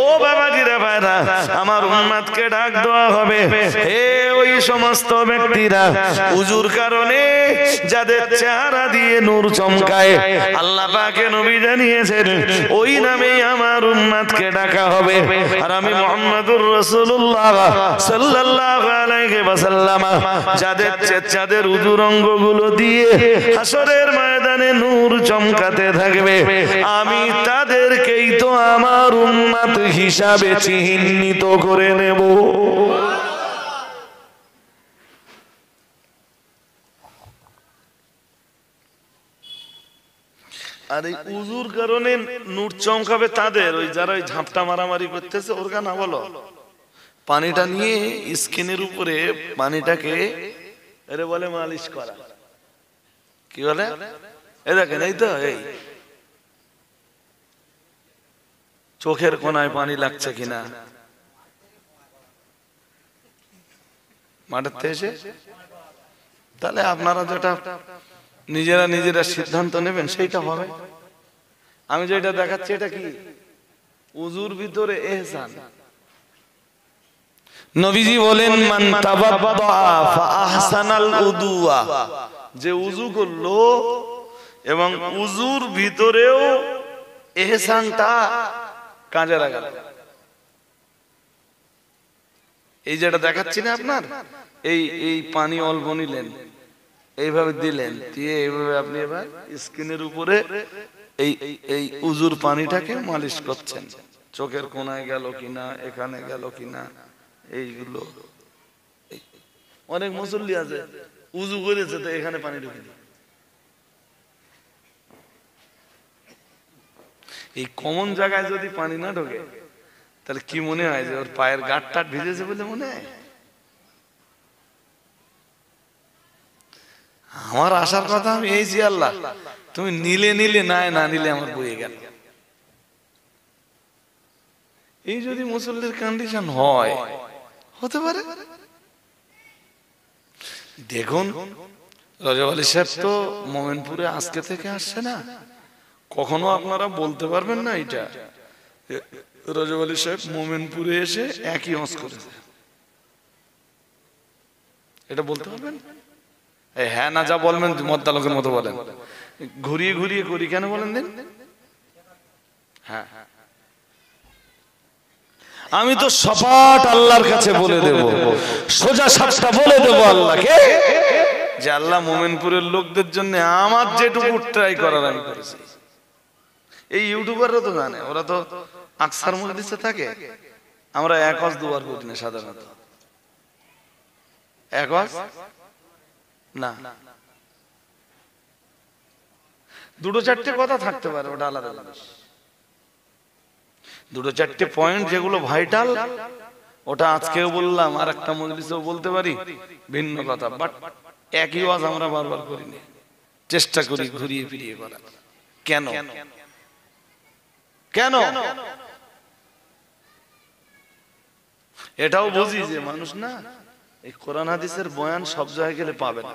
ও বাবাজিরা ভাইরা, আমার উম্মতকে ডাক দেওয়া হবে, হে ওই সমস্ত ব্যক্তিরা উযুর কারণে যাদের চেহারা দিয়ে নূর চমকায়, আল্লাহ পাকে নবী জানিয়েছেন ওই নামেই আমার উম্মতকে ডাকা হবে। আর আমি মুহাম্মাদুর রাসূলুল্লাহ সাল্লাল্লাহু আলাইহি ওয়াসাল্লাম যাদের উযুর অঙ্গগুলো দিয়ে হাশরের ময়দানে নূর চমকাতে থাকবে, আমি তাদেরকেই তো আমার উম্মত হিসাবে চিহ্নিত করে নেব। আর এই উযুর কারণে নূর চমকাবে তাদের, ওই যারা ওই ঝাপটা মারামারি করতেছে ওর গানা বলো, পানিটা নিয়ে স্কিনের উপরে পানিটাকে এরে বলে মালিশ করা। কি বলে? এই দেখেন, এই তো এই চোখের কোনায় পানি লাগছে কিনা মাঠে এসে, তাহলে আপনারা যেটা নিজেরা সিদ্ধান্ত নেবেন সেইটা হবে। আমি যেটা দেখাচ্ছি এটা কি উযুর ভিতরে ইহসান। নবীজি বলেন মান তাবাদ্দা ফা আহসানাল উদুয়া, যে উযু করলো এবং উযুর ভিতরেও ইহসানটা কাজে লাগালো। এই যেটা দেখাচ্ছি না আপনার, এই পানি অল্প নিলেন, এইভাবে দিলেন, দিয়ে এইভাবে আপনি এবার স্কিনের উপরে এই উযুর পানিটাকে মালিশ করছেন। চোখের কোনায় গেল কিনা, এখানে গেল কিনা, এইগুলো। অনেক মুসল্লি আছে উযু করেছে তো এখানে পানি ঢুকে দিল। এই কমন জায়গায় যদি পানি না ঢোকে তাহলে কি মনে হয় যে ওর পায়ের গাঁট টাট ভিজেছে বলে মনে হয়? আমার আসার কথা আমি এই যে আল্লাহ তুমি নিলে না নিলে আমার বইয়ে গেল। এই যদি মুসল্লির কন্ডিশন হয়, হতে পারে। দেখুন রজব আলী সাহেব তো মোমেনপুরে আজকে থেকে আসছে না, কখনো আপনারা বলতে পারবেন না এটা রজব আলী সাহেব মোমেনপুরে এসে একই হজ করেছে, এটা বলতে পারবেন? হ্যাঁ না যা বলবেন মদ্দালকের মতো বলেন, ঘুরিয়ে করি কেন বলেন দিন। হ্যাঁ, আমি তো সপাট আল্লাহর কাছে বলে দেব, সোজা সাপটা বলে দেব আল্লাহকে যে আল্লাহ মোমেনপুরের লোকদের জন্য আমার যেটুকু ট্রাই করার আমি করেছি। এই ইউটিউবাররা তো জানে, ওরা তো আকসার মজলিসে থাকে, আমরা এক হজ দুবার করি না সাধারণত, এক হজ না, দুটো চারটে কথা থাকতে পারে, ওটা আলাদা জিনিস। দুটো চারটে পয়েন্ট যেগুলো ভাইটাল, ওটা আজকেও বললাম, আর একটা মজলিসেও বলতে পারি, ভিন্ন কথা। বাট একই ওয়াজ আমরা বারবার করি না, চেষ্টা করি ঘুরিয়ে ফিরিয়ে করার। কেন? এটাও বুঝি যে মানুষ না এই কোরআন হাদিসের বয়ান সব জায়গায় গেলে পাবে না।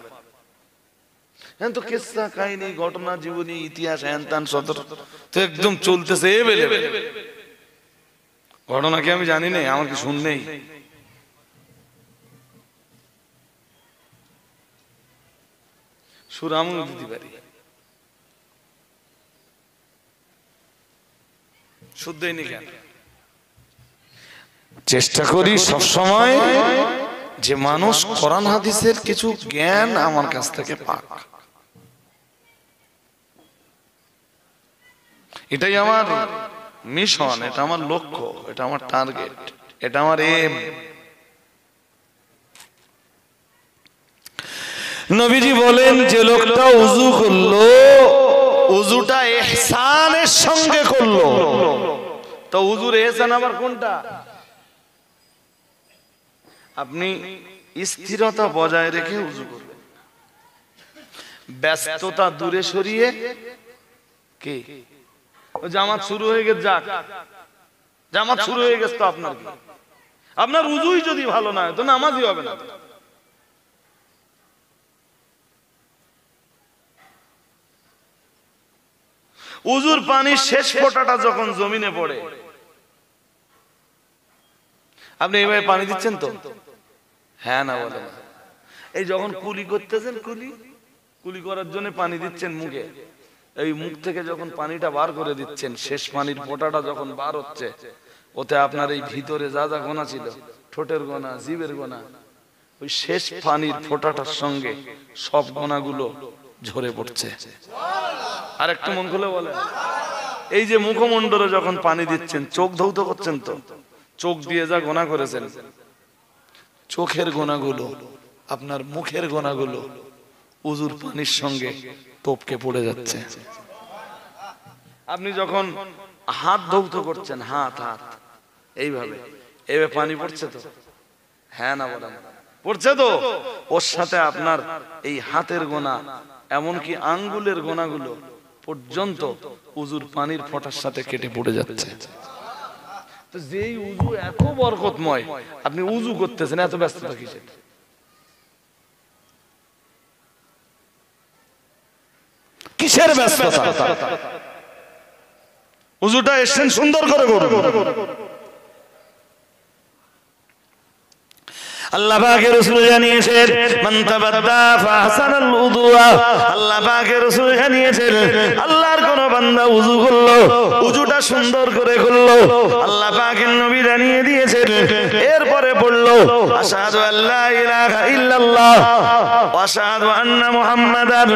হ্যাঁ, তো কিসসা কাহিনী, ঘটনা, জীবনী, ইতিহাস, হ্যান সদর তো একদম চলতেছে এভেলেবেল। ঘটনা কি আমি জানি না, আমার কি শুন নেই? সুরাম দিতে পারি, শুদ্ধই নি কেন? চেষ্টা করি সব সময় যে মানুষ কোরআন হাদিসের কিছু জ্ঞান আমার কাছ থেকে পাক। এটাই আমার মিশন, এটা আমার লক্ষ্য, এটা আমার টার্গেট, এটা আমার এম। নবীজি বলেন যে লোকটা উযু করলো উযুটা ইহসানের সঙ্গে করলো। তো উযুর ইহসান আবার কোনটা? আপনি স্থিরতা বজায় রেখে উযু করবেন, ব্যস্ততা দূরে সরিয়ে। কি জামাত শুরু হয়ে গেছে, যাক জামাত শুরু হয়ে গেছে, তো আপনার কি? আপনার উযুই যদি ভালো না হয় তো নামাজই হবে না। উযুর পানির শেষ ফোঁটাটা যখন জমিনে পড়ে, আপনি এইভাবে পানি দিচ্ছেন তো? হ্যাঁ না বলেন। এই যখন কুলি করতেছেন, কুলি করার জন্য পানি দিচ্ছেন মুখে, এই মুখ থেকে যখন পানিটা বার করে দিচ্ছেন, শেষ পানির ফোঁটাটা যখন বার হচ্ছে, ওতে আপনার এই ভিতরে যা যা গোনা ছিল, ঠোঁটের গোনা, জিভের গোনা, ওই শেষ পানির ফোঁটাটার সঙ্গে সব গোনাগুলো ঝরে পড়ছে। আর একটু মন খুলে বলেন, এই যে মুখমণ্ডলে যখন পানি দিচ্ছেন, চোখ ধৌত করছেন তো, চোখ দিয়ে যা গোনা করেছেন, চোখের গোনাগুলো, আপনার মুখের গোনাগুলো উযুর পানির সঙ্গে টপকে পড়ে যাচ্ছে। আপনি যখন হাত ধৌত করছেন, হাত এইভাবে পানি পড়ছে তো? হ্যাঁ না বলেন, পড়ছে তো? ওর সাথে আপনার এই হাতের গোনা, এমনকি আঙ্গুলের গোনাগুলো পর্যন্ত উযুর পানির ফোঁটার সাথে কেটে পড়ে যাচ্ছে। তো যেই উযু এত বরকতময়, আপনি উযু করতেছেন, এত ব্যস্ততা কিসের? কিসের ব্যস্ততা? উযুটা এসেন সুন্দর করে করুন। আল্লাহ পাকের রাসূল জানিয়েছেন, মান তাবাদ্দা ফাহসানাল উযুআ। আল্লাহ পাকের রাসূল জানিয়েছেন, আল্লাহর কোন বান্দা উযু করলো, উযুটা সুন্দর করে করলো, আল্লাহ পাকের নবী জানিয়ে দিয়েছেন, এরপরে পড়লো আশহাদু আল্লা ইলাহা ইল্লাল্লাহ ওয়া আশহাদু আন্না মুহাম্মাদান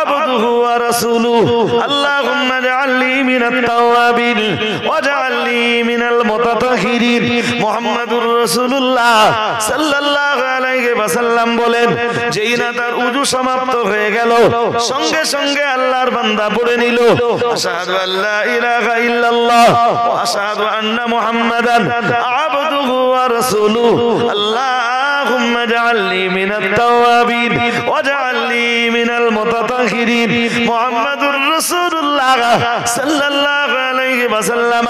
আবদুহু ওয়া রাসূলুহু আল্লাহুম্মা জাআলনি মিনাত তাওয়াবিন ওয়া জাআলনি মিনাল মুতাতাহহিরিন। মুহাম্মাদুর রাসূলুল্লাহ সাল্লাল্লাহু আলাইহি ওয়াসাল্লাম বলেন, যেই না তার উযু সমাপ্ত হয়ে গেল, সঙ্গে সঙ্গে আল্লাহর বান্দা পড়ে নিল আশহাদু আল্লা ইলাহা ইল্লাল্লাহ ওয়া আশহাদু আন্না মুহাম্মাদান আবদুহু ওয়া রাসূলুহু আল্লাহুম্মা জাআলনি মিনাত তাওয়াবিন ওয়া জাআলনি মিনাল মুতাতাহহিরিন। মুহাম্মাদুর রাসূলুল্লাহ সাল্লাল্লাহু আলাইহি ওয়াসাল্লাম,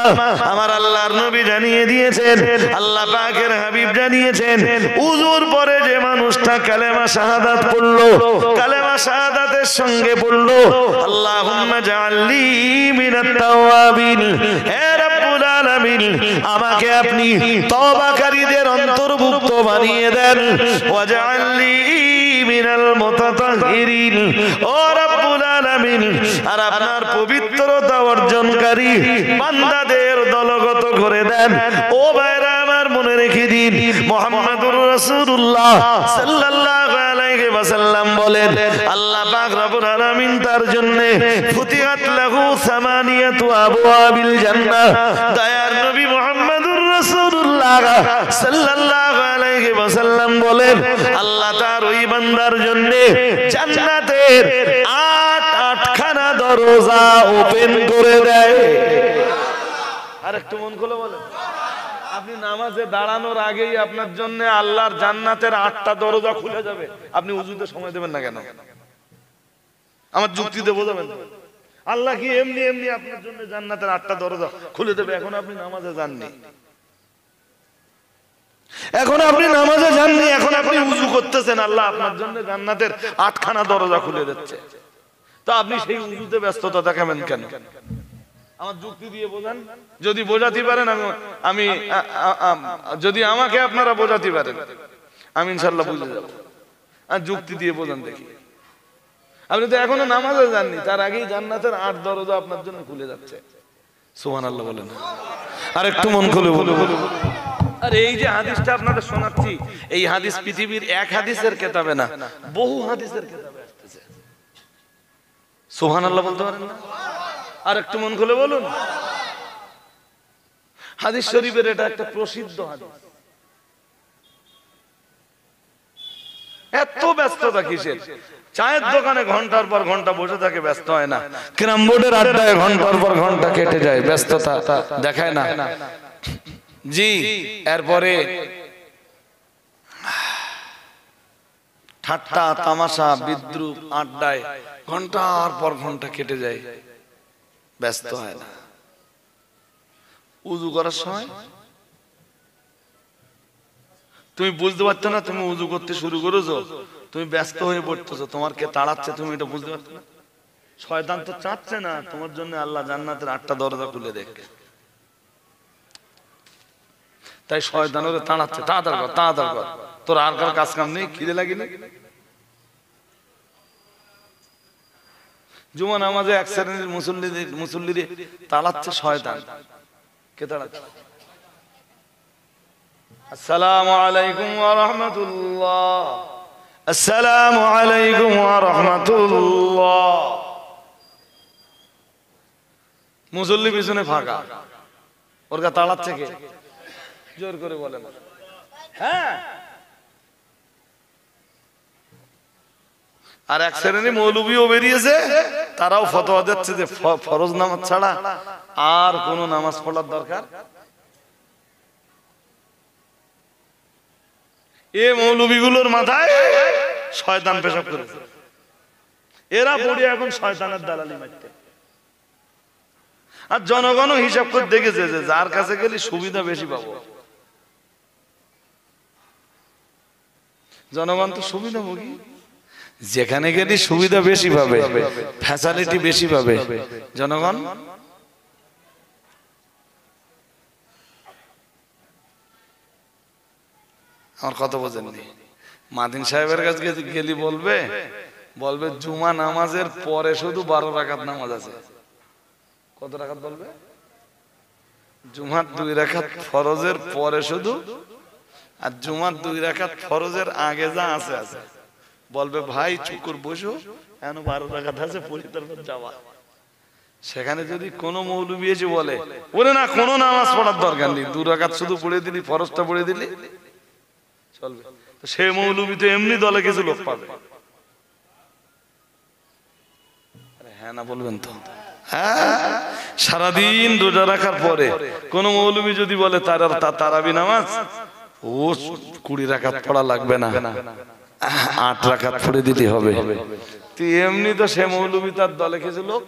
আমার আল্লাহর নবী জানিয়ে দিয়েছেন, আল্লাহ পাকের হাবিব জানিয়েছেন, উযুর পরে যে মানুষটা কালেমা শাহাদাত পড়লো, কালেমা শাহাদাতের সঙ্গে পড়লো আল্লাহুম্মা জাআলনি মিনাত তাওয়াবিন, হে রব্বুল আলামিন আমাকে আপনি তওবাকারীদের অন্তর্ভুক্ত বানিয়ে দেন, ওয়া জাআলনি মিনাল মুতাতাহহিরিন, ও রব্বুল আলামিন আর আপনার পবিত্রতা অর্জনকারী বান্দাদের দলগত করে দেন। ও ভাইরা আমার, মনে রেখে দিন, মুহাম্মাদুর রাসূলুল্লাহ সাল্লাল্লাহু আলাইহি ওয়াসাল্লাম বলেন, আল্লাহ পাক রব্বুল আলামিন তার জন্য ফুতিহাত লাহু সামানিয়াতু আবওয়াবিল জান্নাহ। দয়ার নবী মুহাম্মাদুর রাসূলুল্লাহ সাল্লাল্লাহু আলাইহি ওয়াসাল্লাম বলেন, আল্লাহ তার ওই বান্দার জন্য জান্নাতের ৮খানা দরজা ওপেন করে দেয়। আর একটু মন খুলে বলেন, আপনি নামাজে দাঁড়ানোর আগেই আপনার জন্য আল্লাহর জান্নাতের ৮টা দরজা খুলে যাবে। আপনি উযুতে সময় দেবেন না কেন? আমার যুক্তিতে বোঝাবেন। আল্লাহ কি এমনি এমনি আপনার জন্য জান্নাতের ৮টা দরজা খুলে দেবে? এখন আপনি নামাজে যাননি, এখন আপনি নামাজে যাননি, এখন আপনি উযু করতেছেন, আল্লাহ আপনার জন্য জান্নাতের ৮খানা দরজা খুলে দিচ্ছে। তো আপনি সেই উযুতে ব্যস্ততা দেখাবেন কেন? আমার যুক্তি দিয়ে বোঝান। যদি বোঝাতে পারেন, আমি যদি আমাকে আপনারা বোঝাতে পারেন, আমি ইনশাআল্লাহ বুঝে যাব। আর যুক্তি দিয়ে বোঝান দেখি। আপনি তো এখনো নামাজে যাননি, তার আগেই জান্নাতের ৮ দরজা আপনার জন্য খুলে যাচ্ছে। সুবহানাল্লাহ বলেন। আর একটু মন খুলে বলুন। আর এই যে হাদিসটা আপনাদের শোনাচ্ছি, এই হাদিস পৃথিবীর এক হাদিসের কিতাবে না, বহু হাদিসের কিতাবে আসছে। সুবহানাল্লাহ বলতে পারেন না? আর একটু মন খুলে বলুন। হাদিস শরীফের এটা একটা প্রসিদ্ধ হাদিস। এত ব্যস্ততা কিসের? চায়ের দোকানে ঘন্টার পর ঘন্টা বসে থাকে, ব্যস্ত হয় না। ক্যারাম বোর্ডের আড্ডায় ঘন্টার পর ঘন্টা কেটে যায়, ব্যস্ততা দেখায় না। জি, এরপরে ঠাট্টা তামাশা বিদ্রুপ আড্ডায় ঘন্টার পর ঘন্টা কেটে যায়, ব্যস্ত হয় না। উযু করার সময় তুমি বুঝতে পারছো না, তুমি উযু করতে শুরু করেছো, তুমি ব্যস্ত হয়ে পড়তেছো, তোমার কে তাড়াচ্ছে তুমি এটা বুঝতে পারছো না। শয়তান তো চাচ্ছে না তোমার জন্য আল্লাহ জান্নাতের 8টা দরজা খুলে দেখ, তাই শয়তান ওরে তাড়াচ্ছে, তাড়াতাড়ি কর তাড়াতাড়ি কর, তোর আর কার কাজ কাম নেই, খিদে লাগেনি? জুমা নামাজে এক শ্রেণীর মুসল্লিদের তাড়াচ্ছে শয়তান। কে তাড়াচ্ছে? আসসালামু আলাইকুম ওয়া রাহমাতুল্লাহ, আসসালামু আলাইকুম ওয়া রাহমাতুল্লাহ। মুসল্লি পিছনে ফাঁকা, ওর কা তাড়াচ্ছে কে? জোর করে বলেন। হ্যাঁ, আর এক শ্রেণী মৌলবীও বেরিয়েছে, তারাও ফতোয়া দিচ্ছে যে ফরজ নামাজ ছাড়া আর কোন নামাজ পড়ার দরকার। এই মৌলবীগুলোর মাথায় শয়তান পেশাব করেছে, এরা পড়ে এখন শয়তানের দালালি মারতে। আর জনগণও হিসাব করে দেখেছে যে যার কাছে গেলে সুবিধা বেশি পাবো। জনগণ তো সুবিধাভোগী, যেখানে গেলে সুবিধা বেশি পাবে, ফ্যাসিলিটি বেশি পাবে জনগণ। আমার কথা বোঝেননি? মাদিন সাহেবের কাছে গেলি বলবে জুমা নামাজের পরে শুধু 12 রাকাত নামাজ আছে। কত রাকাত বলবে? জুমার 2 রাকাত ফরজের পরে শুধু, আর জুমার 2 রাকাত ফরজের আগে যা আছে আছে। বলবে ভাই চুকুর বসো, এখন 12 রাকাত আছে, পড়ি তারপর যাওয়া। সেখানে যদি কোনো মৌলবী এসে বলে ওরে না কোনো নামাজ পড়ার দরকার নেই, 2 রাকাত শুধু পড়ে দিলি, ফরজটা পড়ে দিলি চলবে, তো সে মৌলবী তো এমনি দলে কিছু লোক পাবে। হ্যাঁ না বলবেন তো? হ্যাঁ, সারাদিন রোজা রাখার পরে কোন মৌলবী যদি বলে তারাবি নামাজ, ও 20 রাকাত পড়া লাগবে না, 8 রাকাত পড়ে দিতে হবে, তো এমনি তো সে মৌলবী তার দলে কিছু লোক।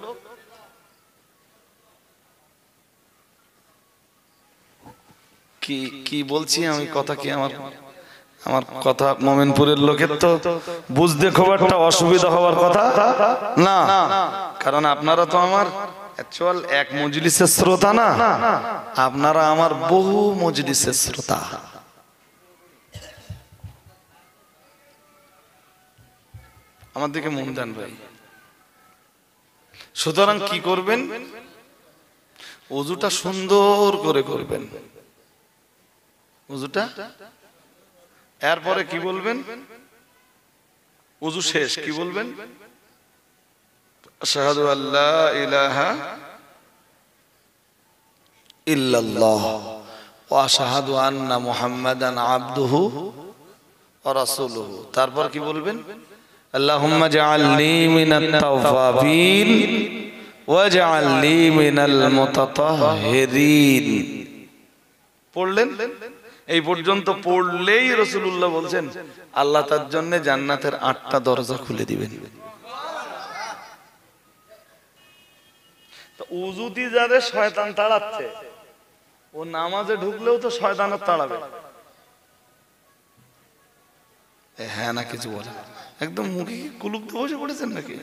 কি বলছি আমি, কথা কি আমার কথা মোমিনপুরের লোকের তো বুঝতে খুব একটা অসুবিধা হওয়ার কথা না, কারণ আপনারা তো আমার অ্যাকচুয়াল এক মজলিসের শ্রোতা না, আপনারা আমার বহু মজলিসের শ্রোতা। আমার দিকে মন দেন ভাই। সুতরাং কি করবেন? ওযুটা সুন্দর করে করবেন, ওযুটা। এরপরে কি বলবেন? ওযু শেষ কি বলবেন? আশহাদু আল্লা ইলাহা ইল্লাল্লাহ ওয়া আশহাদু আন্না মুহাম্মাদান আবদুহু ওয়া রাসূলুহু। তারপর কি বলবেন? আল্লাহুম্মা জাআলনি মিনাত তাওয়াবিন ওয়া জাআলনি মিনাল মুতাতাহহিরিন। পড়লেন? এই পর্যন্ত পড়লেই রাসূলুল্লাহ বলছেন আল্লাহ তার জন্য জান্নাতের 8টা দরজা খুলে দিবেন। তো উযুতি যাদের শয়তান তাড়াচ্ছে, ও নামাজে ঢুকলেও তো শয়তানের তাড়াবে। হ্যাঁ না কিছু বলেন? একদম মুখে কুলুপ দিয়ে বসে পড়েছেন নাকি?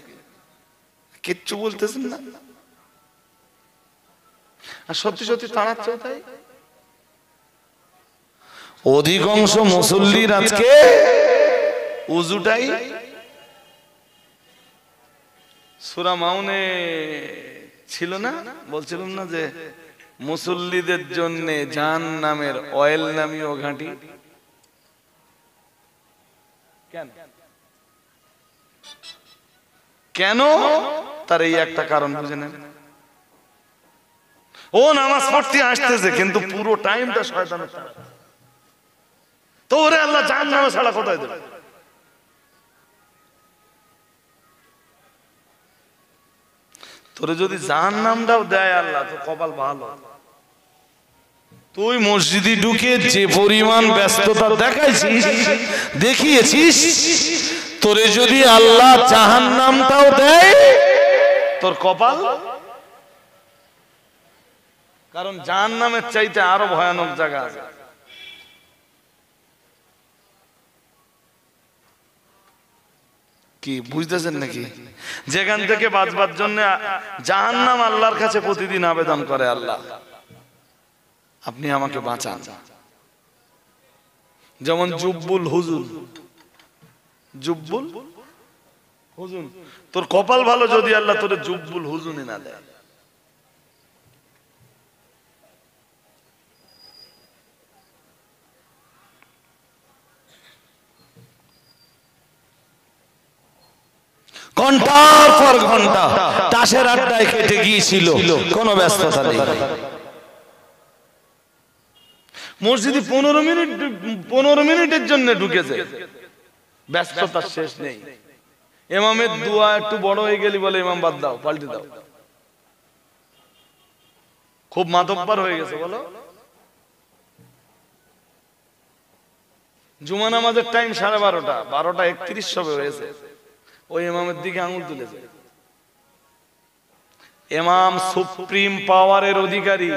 কিচ্ছু বলতেছেন না? আর সত্যি সত্যি তাড়াচ্ছে তাই। অধিকাংশ মুসল্লির আজকে উযুটাই সূরা মাউনে ছিল না, বলছিলাম না যে মুসল্লিদের জন্য জাহান্নামের অয়েল নামীয় ঘাঁটি। কেন? তার এই একটা কারণ বুঝে নেন। ও নামাজ পড়তে আসতেছে কিন্তু পুরো টাইমটা শয়তানের সাথে, তো ওরে আল্লাহ জাহান্নামে ছাড়া কোথায় দেবে? তোরে যদি জাহান্নামটাও দেয় আল্লাহ, তো কপাল ভালো। তুই মসজিদে ঢুকে যে পরিমাণ ব্যস্ততা দেখিয়েছিস, তোরে যদি আল্লাহ জাহান্নামটাও দেয়, তোর কপাল। কারণ জাহান্নামের চাইতে আরো ভয়ানক জায়গা আছে। কি বুঝতেছেন নাকি? যেখান থেকে বাঁচবার জন্য জাহান্নাম আল্লাহর কাছে প্রতিদিন আবেদন করে, আল্লাহ আপনি আমাকে বাঁচান। যেমন জুব্বুল হুজুন, জুব্বুল হুজুন, তোর কপাল ভালো যদি আল্লাহ তোর জুব্বুল হুজুনই না দেয়। ঘন্টার পর ঘন্টা তাসের আড্ডায় কেটে গিয়েছিল, কোনো ব্যস্ততা নেই। মসজিদে 15 মিনিটের জন্য ঢুকেছে, ব্যস্ততার শেষ নেই। ইমামের দোয়া একটু বড় হয়ে গেলি বলে ইমাম বাদ দাও, পাল্টে দাও। খুব মাতব্বর হয়ে গেছে বলো। জুমা নামাজের টাইম 12:30, 12:31 সবে হয়েছে, ওই ইমামের দিকে আঙুল তুলেছে। ইমাম সুপ্রিম পাওয়ারের অধিকারী,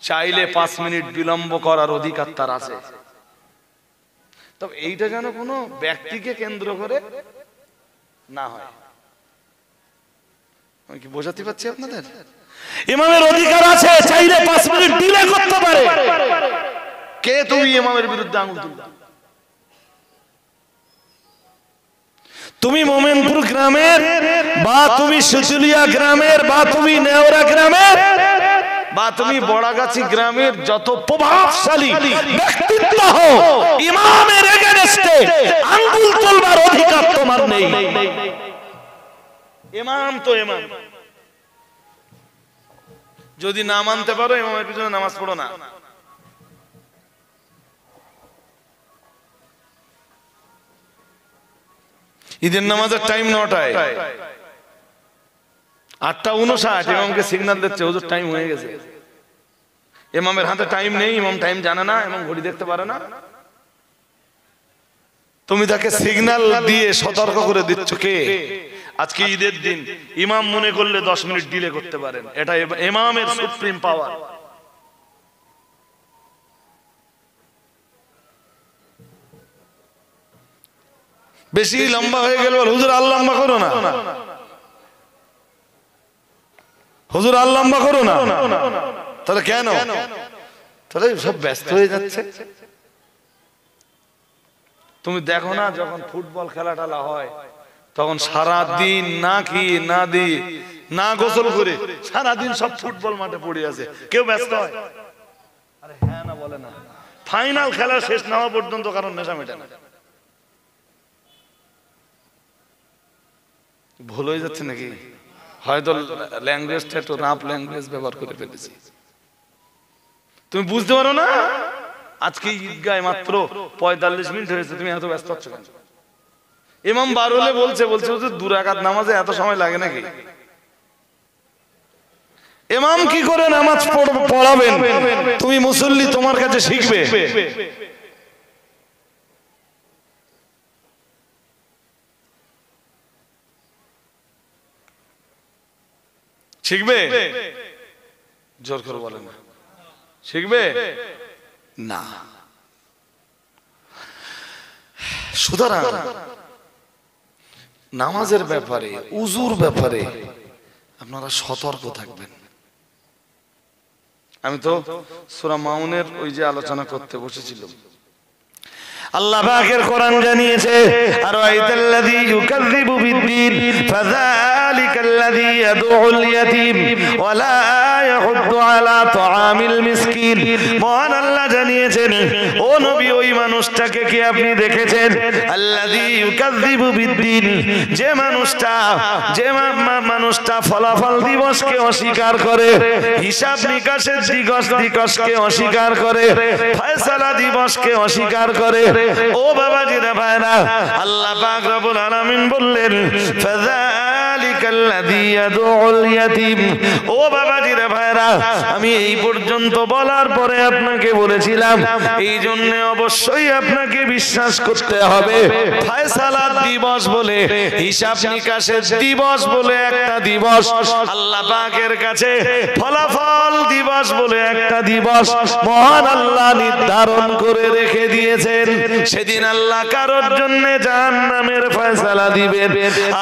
চাইলে 5 মিনিট বিলম্ব করার অধিকার তার আছে। তবে এইটা যেন কোনো ব্যক্তিকে কেন্দ্র করে না হয়। আমি কি বোঝাতে পারছি আপনাদের? ইমামের অধিকার আছে, চাইলে 5 মিনিট ডিলে করতে পারে। কে তুমি ইমামের বিরুদ্ধে আঙুল তুলবা? তুমি মোমেনপুর গ্রামের, বা তুমি সুচুলিয়া গ্রামের, বা তুমি নেওরা গ্রামের, বা তুমি বড়াগাছি গ্রামের যত প্রভাবশালী ব্যক্তিত্ব হও, ইমামের এগেইনস্টে আঙ্গুল তুলবার অধিকার তোমার নেই। ইমাম তো ইমাম। যদি না মানতে পারো, ইমামের পিছনে নামাজ পড়ো না। ঈদের নামাজের টাইম 9টায়, 8:59 ইমামকে সিগন্যাল দিচ্ছে হুজুর টাইম হয়ে গেছে। ইমামের হাতে টাইম নেই, ইমাম টাইম জানে না, ইমাম ঘড়ি দেখতে পারে না। তুমি তাকে সিগন্যাল দিয়ে সতর্ক করে দিচ্ছ। কে? আজকে ঈদের দিন ইমাম মনে করলে 10 মিনিট ডিলে করতে পারেন, এটা ইমামের সুপ্রিম পাওয়ার। বেশি লম্বা হয়ে গেল, হুজুর আর লম্বা করো না, হুজুর আর লম্বা করো না। তাহলে কেন? তাহলে সব ব্যস্ত হয়ে যাচ্ছে। তুমি দেখো না, যখন ফুটবল খেলা টেলা হয়, তখন সারাদিন না খেয়ে না দিয়ে না গোসল করে সারাদিন সব ফুটবল মাঠে পড়ে আছে, কেউ ব্যস্ত হয়? আরে হ্যাঁ না বলে না। ফাইনাল খেলা শেষ না হওয়া পর্যন্ত কারণ নেশা মেটে না। ভুল হয়ে যাচ্ছে নাকি? হয়তো ল্যাঙ্গুয়েজটা একটু রাফ ল্যাঙ্গুয়েজ ব্যবহার করে ফেলেছি। তুমি বুঝতে পারো না? আজকে ঈদগায় মাত্র 45 মিনিট হয়েছে, তুমি এত ব্যস্ত হচ্ছ কেন? ইমাম বার হলে বলছে হুজুর 2 রাকাত নামাজে এত সময় লাগে নাকি? ইমাম কি করে নামাজ পড়াবেন? তুমি মুসল্লি, তোমার কাছে শিখবে। শিখবে? জোর করে বলে না। শিখবে না। সুতরাং নামাজের ব্যাপারে, উজুর ব্যাপারে আপনারা সতর্ক থাকবেন। আমি তো সূরা মাউনের ওই যে আলোচনা করতে বসেছিলাম, আল্লাহ পাকের কোরআন জানিয়েছে, আর আইতাল্লাযী ইউকাযযিবু বিদ্দীন ফাযালিকাল্লাযী ইয়াদউল ইয়াতীম ওয়া লা ইয়াহুদ্দু আলা তুআমিল মিসকিন। মহান আল্লাহ জানিয়েছেন, ও নবী, ওই মানুষটাকে কি আপনি দেখেছেন? আল্লাযী ইউকাযযিবু বিদ্দীন, যে মানুষটা ফলাফল দিবসকে অস্বীকার করে, হিসাব নিকাশের দিবসকে অস্বীকার করে, ফয়সালা দিবসকে অস্বীকার করে। ও বাবাজিরা ভাইরা, আল্লাহ পাক রব্বুল আলামিন বললেন, ফাযালিকা ফাযালিকাল্লাযী ইয়াদউল ইয়াতীম। ও বাবাজিরা ভাইরা, আমি এই পর্যন্ত বলার পরে আপনাকে বলেছিলাম এই জন্য অবশ্যই আপনাকে বিশ্বাস করতে হবে ফয়সালার দিবস বলে, হিসাব নিকাশের দিবস বলে একটা দিবস, আল্লাহ পাকের কাছে ফলাফল দিবস বলে একটা দিবস মহান আল্লাহ নির্ধারণ করে রেখে দিয়েছেন। সেদিন আল্লাহ কারোর জন্য জাহান্নামের ফয়সালা দিবেন,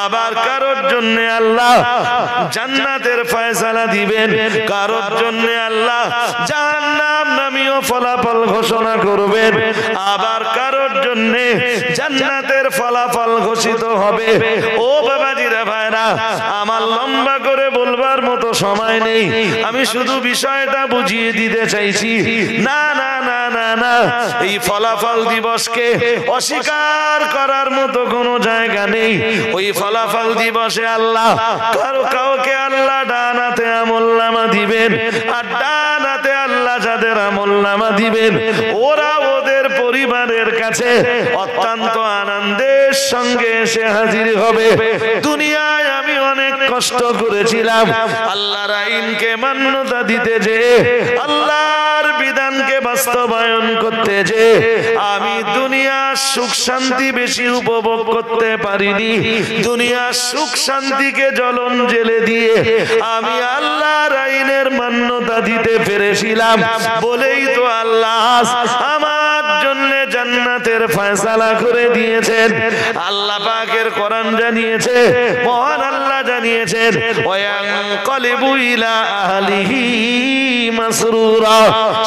আবার কারোর জন্য আল্লাহ জান্নাতের ফয়সালা দিবেন, কারোর জন্য আল্লাহ জাহান্নাম নামীয় ফলাফল ঘোষণা করবেন, আবার কারোর জন্য জান্নাতের ফলাফল ঘোষিত হবে। ও বাবাজিরা ভাইরা, আমার লম্বা করে বলবার মতো সময় নেই, আমি শুধু বিষয়টা বুঝিয়ে দিতে চাইছি। না না না না না, এই ফলাফল দিবসকে অস্বীকার করার মতো কোনো জায়গা নেই। ওই ফলাফল দিবসে আল্লাহ কাউকে আল্লাহ ডান হাতে আমলনামা দিবেন, আর ডান হাতে আল্লাহ যাদের আমলনামা দিবেন ওরা ওদের পরিবারের কাছে অত্যন্ত আনন্দের সঙ্গে এসে হাজির হবে। দুনিয়ায় আমি অনেক কষ্ট করেছিলাম আল্লাহর আইনকে মান্যতা দিতে, যে আল্লাহর বিধানকে বাস্তবায়ন করতে, যে আমি দুনিয়ার সুখ শান্তি বেশি উপভোগ করতে পারিনি। দুনিয়ার সুখ শান্তিকে জ্বলন জেলে দিয়ে আমি আল্লাহর আইনের মান্যতা দিতে পেরেছিলাম বলেই তো আল্লাহ আমার জন্য জান্নাতের ফয়সালা করে দিয়েছেন। আল্লাহ পাকের কোরআন জানিয়েছে, মহান আল্লাহ জানিয়েছেন, ওয়ায়ানকালিবু ইলা আহলিহি মাসরুরা।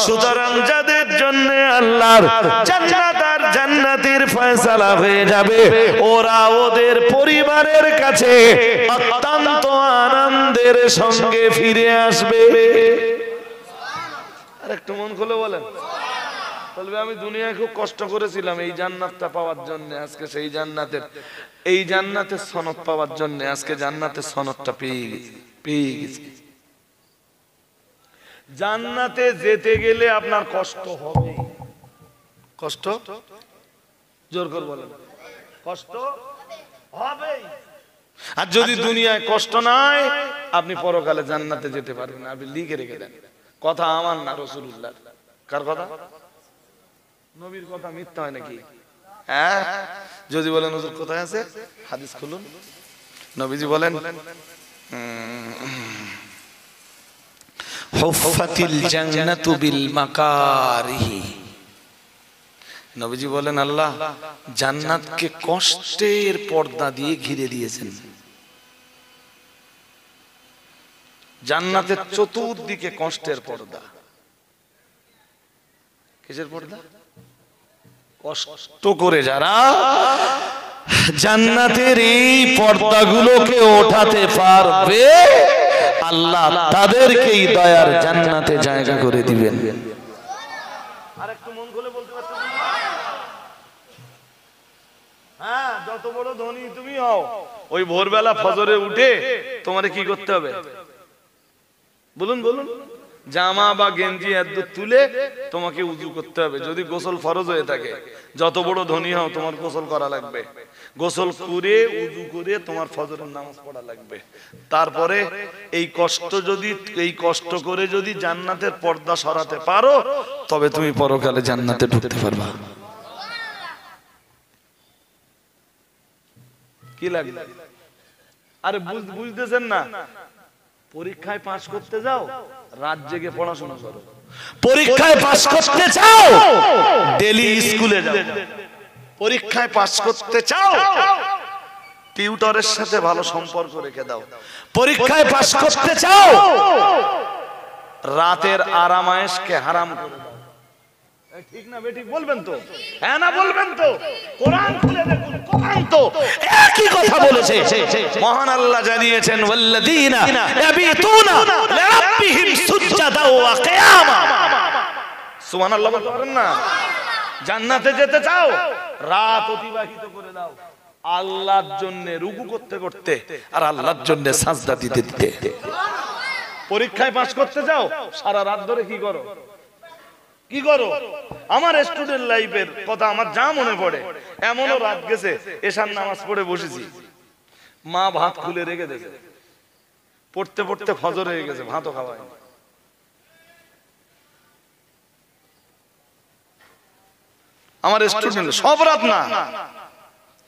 সুতরাং যাদের জন্য আল্লাহর জান্নাত আর জান্নাতের ফয়সালা হয়ে যাবে, ওরা ওদের পরিবারের কাছে অত্যন্ত আনন্দের সঙ্গে ফিরে আসবে। আর একটু মন খুলে বলেন। বলবে আমি দুনিয়ায় খুব কষ্ট করেছিলাম এই জান্নাতটা পাওয়ার জন্য, আজকে সেই জান্নাতের সনদ পাওয়ার জন্য আজকে জান্নাতের সনদটা পেয়ে গেছি। জান্নাতে যেতে গেলে আপনার কষ্ট হবে, কষ্ট জোর করে বলেন, কষ্ট হবে। আর যদি দুনিয়ায় কষ্ট নাই, আপনি পরকালে জান্নাতে যেতে পারবেন। আপনি লিখে রেখে দেন, কথা আমার না, রাসূলুল্লাহ। কার কথা? নবীর কথা মিথ্যা হয় নাকি? হ্যাঁ, যদি বলেন হুজুর কোথায় আছে, হাদিস খুলুন। নবীজি বলেন, হুফাতিল জান্নাতু বিল মাকারিহি। নবীজি বলেন আল্লাহ জান্নাতকে কষ্টের পর্দা দিয়ে ঘিরে দিয়েছেন। জান্নাতের চতুর্দিকে কষ্টের পর্দা। কিসের পর্দা? কষ্ট করে যারা জান্নাতের এই পর্দাগুলোকে ওঠাতে পারবে, আল্লাহ তাদেরকেই দয়ার জান্নাতে জায়গা করে দিবেন। আরেকটু মন খুলে বলতে পারছো? হ্যাঁ, যত বড় ধনী তুমি হও, ওই ভোরবেলা ফজরে উঠে তোমারে কি করতে হবে বলুন বলুন? জামা বা গেঞ্জি একদম তুলে তোমাকে উযু করতে হবে, যদি গোসল ফরজ হয়ে থাকে। যত বড় ধনী হও তোমার গোসল করা লাগবে, গোসল করে উযু করে তোমার ফজরের নামাজ পড়া লাগবে। তারপরে এই কষ্ট করে যদি জান্নাতের পর্দা সরাতে পারো, তবে তুমি পরকালে জান্নাতে ঢুকতে পারবা। কি লাগে? আরে বুঝতেছেন না? পরীক্ষায় পাস করতে যাও, রাত জেগে পড়াশোনা করো। পরীক্ষায় পাস করতে চাও, ডেলি স্কুলে যাও। পরীক্ষায় পাস করতে চাও, টিউটরের সাথে ভালো সম্পর্ক রেখে দাও। পরীক্ষায় পাস করতে চাও, রাতের আরামায়েশকে হারাম করে দাও। ঠিক না বেঠিক বলবেন তো? হ্যাঁ না বলবেন তো? কোরআন খুলে দেখুন, কোরআন তো একই কথা বলেছে। মহান আল্লাহ জানিয়েছেন, ওয়াল্লাযীনা ইয়াবিতুনা লিরাব্বিহিম সুজদাও ওয়া কিয়ামা। সুবহানাল্লাহ বলতে পারেন না? জান্নাতে যেতে চাও, রাত অতিবাহিত করে দাও আল্লাহর জন্য রুকু করতে করতে, আর আল্লাহর জন্য সাজদা দিতে দিতে। পরীক্ষায় পাস করতে যাও, সারা রাত ধরে কি করো? কি করো? আমার স্টুডেন্ট লাইফের কথা আমার যা মনে পড়ে, এমনও রাত গেছে এশার নামাজ পড়ে বসেছি, মা ভাত খুলে রেখে দিয়েছে, পড়তে পড়তে ফজর হয়ে গেছে, ভাতও খাওয়া হয়নি। আমার স্টুডেন্ট সব রাত না,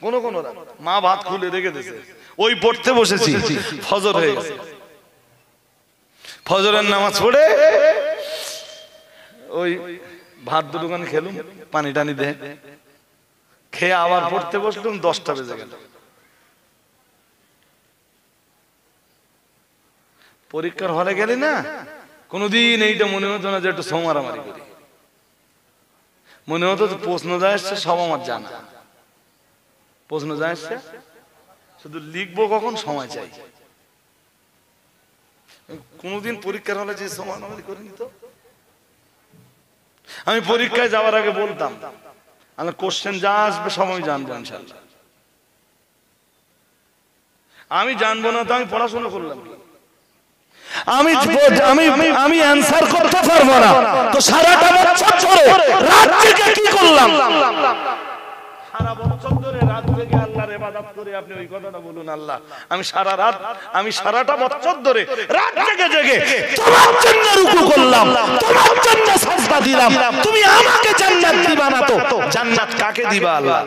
কোন কোন রাত মা ভাত খুলে রেখে দিয়েছে, ওই পড়তে বসেছি, ফজর হয়ে গেছে। ফজরের নামাজ পড়ে ওই ভাত দুটোখানি খেলুম, পানি টানি দে, খেয়ে আবার পড়তে বসলুম, 10টা বেজে গেল। পরীক্ষার হলে গেলি না, কোনদিন এইটা মনে হতো না যে একটু সোমারামারি করি, মনে হতো প্রশ্ন যা এসছে সব আমার জানা, প্রশ্ন যা এসছে শুধু লিখবো কখন, সময় চাই। কোনদিন পরীক্ষার হলে যে সোমারামারি করিনি তো। আমি পরীক্ষায় যাওয়ার আগে বলতাম, আমি কোশ্চেন যা আসবে সব আমি জানবো ইনশাআল্লাহ। আমি জানবো না তো আমি পড়াশোনা করলাম, আমি অ্যানসার করতে পারবো না তো সারাটা বছর ধরে রাত জেগে কি করলাম? সারা বছর ধরে রাত জেগে আল্লাহর ইবাদত করে আপনি ওই কথাটা বলুন, আল্লাহ আমি সারাটা বছর ধরে রাত জেগে জেগে তোমার জন্য রুকু করলাম, তোমার জন্য সাজদা দিলাম, তুমি আমাকে জান্নাত দিবা না তো জান্নাত কাকে দিবা আল্লাহ?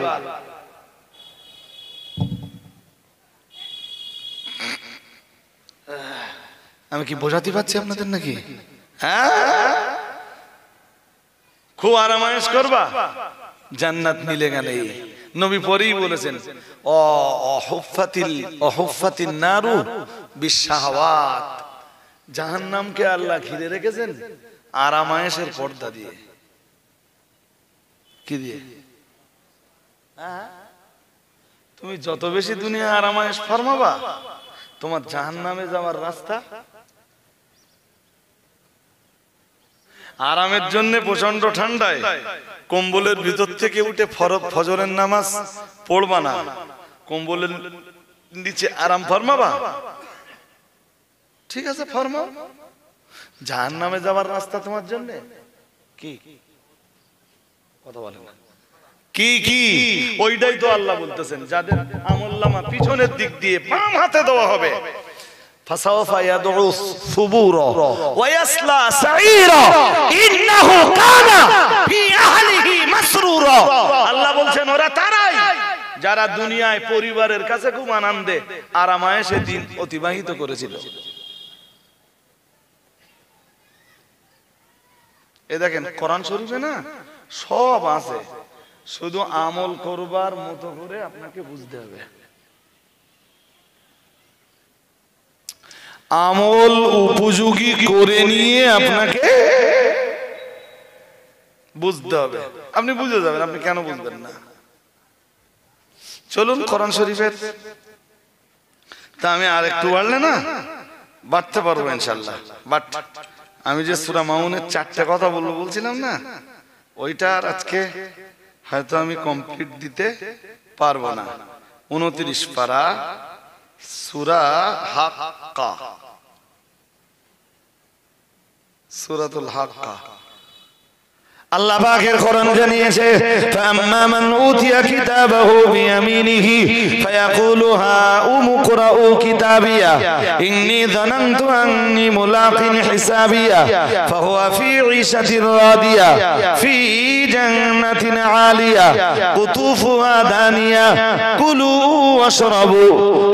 আমি কি বোঝাতে পারছি আপনাদের নাকি? হ্যাঁ, খুব আরামায়েশ করবা, জান্নাত মিলে গেলে। নবী পরেই বলেছেন, অহুফাতিন নারু বিশাহাওয়াত, জাহান্নামকে আল্লাহ ঘিরে রেখেছেন আরামায়েশের পর্দা দিয়ে। কি দিয়ে? তুমি যত বেশি দুনিয়া আরামায়েশ ফরমাবা, তোমার জাহান্নামে যাওয়ার রাস্তা। আরামের জন্য প্রচন্ড ঠান্ডায় কম্বলের ভিতর থেকে উঠে ফজরের নামাজ পড়বা না, কম্বলের নিচে আরাম ফরমাবা, ঠিক আছে ফরমাও। জাহান্নামে যাওয়ার রাস্তা তোমার জন্য কি? কথা বলে না কি কি? ওইটাই তো আল্লাহ বলতেছেন, যাদের আমলনামা পিছনের দিক দিয়ে বাম হাতে দেওয়া হবে, ফাসাওফা ইয়াদউ সুবুরা ওয়া ইয়াসলা সাঈরা ইন্নাহু কানা ফি আহলিহি মাসরুরা। আল্লাহ বলছেন ওরা তারাই যারা দুনিয়ায় পরিবারের কাছে খুব আনন্দে আরামায়েশে দিন অতিবাহিত করেছিল। এ দেখেন কোরআন শরীফে না সব আছে, শুধু আমল করবার মতো করে আপনাকে বুঝতে হবে। আমল উপযোগী করে নিয়ে আপনাকে বুঝতে হবে, আপনি বুঝে যাবেন। আপনি কেন বুঝবেন না? চলুন কোরআন শরীফের, তা আমি আর একটু বাড়লে না বাড়তে পারবো ইনশাআল্লাহ। বাট আমি যে সূরা মাউনের 4টে কথা বলছিলাম না, ওইটা আর আজকে হয়তো আমি কমপ্লিট দিতে পারবো না। 29 পারা সূরা হাক্কা, সূরাতুল হাক্কা। আল্লাহ পাকের কোরআন জানিয়েছে, ফাম্মা মান উতিয়া কিতাবাহু বিয়ামিনিহি ফায়াকুলু হাউম ইকরাউ কিতাবিয়া ইন্নী যানানতু আন্নী মুলাকিন হিসাবিয়া ফাহুয়া ফি ঈশাতির রাদিয়া ফি জান্নাতিন আলিয়া কুতুফুহা দানিয়া কুলু ওয়াশরাবু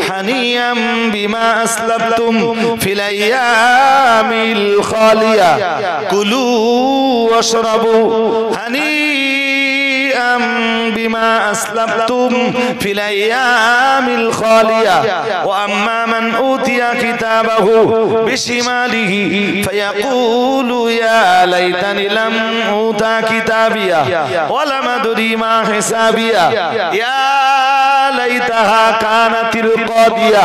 হানিয়াম বিমা আসলাফতুম ফিল আইয়ামিল খালিয়া কুলু ওয়াশরাবু হানিআম বিমা আসলাফতুম ফিল আইয়ামিল খালিয়া ওয়া আম্মা মান উতিয়া কিতাবাহু বিশিমালিহি ফায়াকুলু ইয়া লাইতানি লাম উতা কিতাবিয়া ওয়া লাম আদরি মা হিসাবিয়া ইয়া লাইতাহা কানাতিল কাদিয়া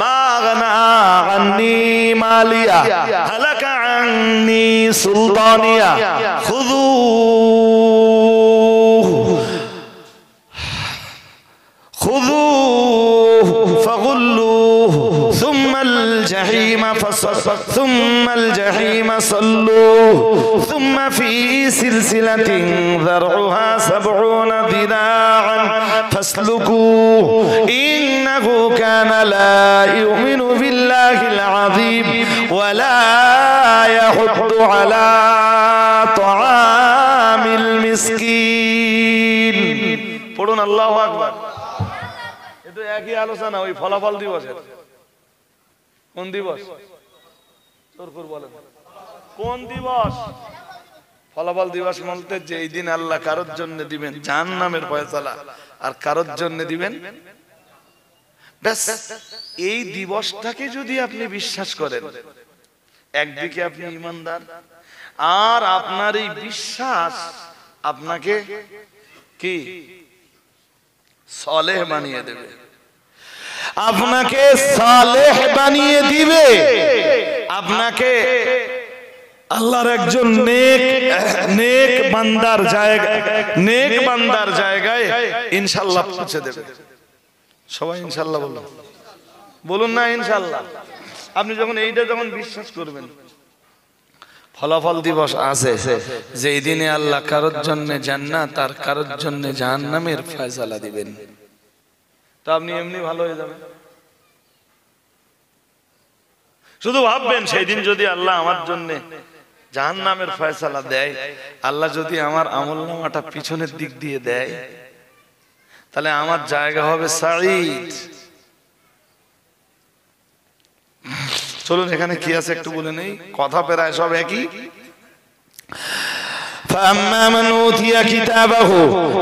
মা আগনা আন্নী মালিয়া হালাকা আন্নী সুলতানিয়া خذوه فغلوه ثم الجحيم صلوه ثم في سلسلة ذرعها 70 ذراعا فاسلكوه إنه كان কানা লা ইউমিনু বিল্লাহিল আযীম ওয়া লা ইয়াহুদ্দু আলা তুআমিল মিসকিন। পড়ুন আল্লাহু আকবার। এটা একই আলোচনা ওই ফলাফল দিবসের। কোন দিবস? তোরকুর বলেন কোন দিবস? ফলাফল দিবস বলতে যেই দিন আল্লাহ কারোর জন্য দিবেন জাহান্নামের ফয়সালা আর কারোর জন্য দিবেন ব্যাস। এই দিবসটাকে যদি আপনি বিশ্বাস করেন, একদিকে আপনি ঈমানদার, আর আপনার এই বিশ্বাস আপনাকে কি সালেহ বানিয়ে দেবে, আপনাকে সালেহ বানিয়ে দিবে, আপনাকে আল্লাহর একজন নেক বান্দার জায়গায় ইনশাআল্লাহ পৌঁছে দেবে। সবাই ইনশাআল্লাহ বলুন না ইনশাআল্লাহ। আপনি যখন বিশ্বাস করবেন, ফলাফল দিবস আছে যেই দিনে আল্লাহ কারোর জন্য জান্নাত আর কারোর জন্য জাহান্নামের ফয়সালা দিবেন, তো আপনি এমনি ভালো হয়ে যাবেন। শুধু ভাববেন সেই দিন যদি আল্লাহ আমার জন্য জাহান্নামের ফয়সালা দেয়, আল্লাহ যদি আমার আমলনামাটা পিছনের দিক দিয়ে দেয়, তাহলে আমার জায়গা হবে সাঈদ। চলুন এখানে কি আছে একটু বলে নেই, কথা প্রায় সব একই। فأما من أوتي كتابه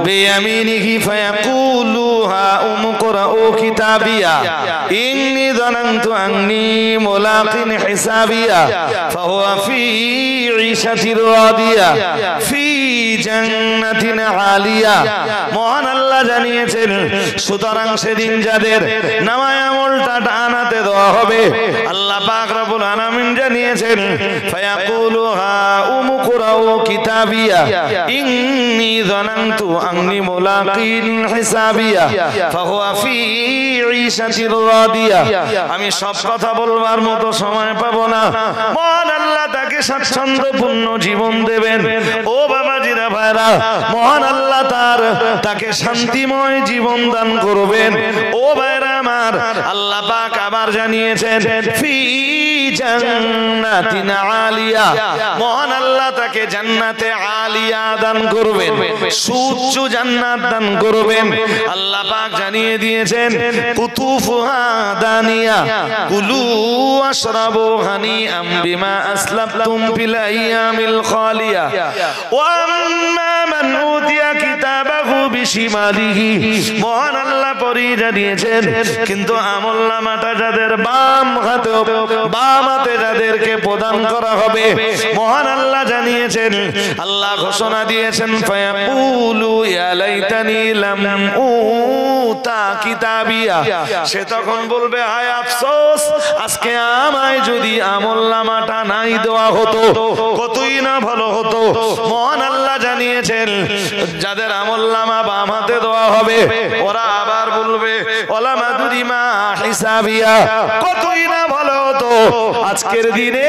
بيمينه فيقول هاؤم اقرءوا كتابيه إني ظننت أني ملاق حسابيه فهو في عيشة راضية في جنة عالية। মহান আল্লাহ জানিয়েছেন, সুতরাং সেদিন যাদের নামায় আমলটা ডানাতে দেওয়া হবে, আল্লাহ পাক রব্বুল আলামিন জানিয়েছেন, ফায়াকুলু হাউম কুরাউ কিতাবিয়া ইন্নী যানানতু আন্নী মুলাকিন হিসাবিয়া ফাহুয়া ফি ঈশাতির রাদিয়া। আমি সব কথা বলবার মতো সময় পাবো না। মহান আল্লাহ তাকে স্বাচ্ছন্দ্যপূর্ণ জীবন দেবেন। ও বাবাজিরা ভাইরা, মহান আল্লাহ তাকে শান্তিময় জীবন দান করবেন। ও ভাইরা আমার, আল্লাহ পাক আবার জানিয়েছেন ফি জান্নাতিন আলিয়া, মহান আল্লাহ তাকে জান্নাতে আলিয়া দান করবেন, সুউচ্চ জান্নাত দান করবেন। আল্লাহ পাক জানিয়ে দিয়েছেন কুতুফুহা দানিয়া কুলু ওয়াশরাবু হানিআম বিমা আসলাফতুম ফিল আইয়ামিল খালিয়া ওয়া আম্মা মান উতিয়া কিতাবাহু বিশিমালিহি। মহান আল্লাহ পরে জানিয়েছেন, কিন্তু আমলনামাটা যাদের বাম হাতে যাদেরকে প্রদান করা হবে, মহান আল্লাহ জানিয়েছেন, আল্লাহ ঘোষণা দিয়েছেন, ফায়াকুলু ইয়া লাইতানি লাম উতা কিতাবিয়া। সে তখন বলবে, হায় আফসোস, আজকে আমায় যদি আমলনামাটা নাই দেওয়া হতো, কতই না ভালো হতো। মহান আল্লাহ জানিয়েছেন, যাদের আমলনামা বাম হাতে দেওয়া হবে, ওরা আবার বলবে ওয়ালা মাদুরি মা হিসাবিয়া, কতই না ভালো হতো আজকের দিনে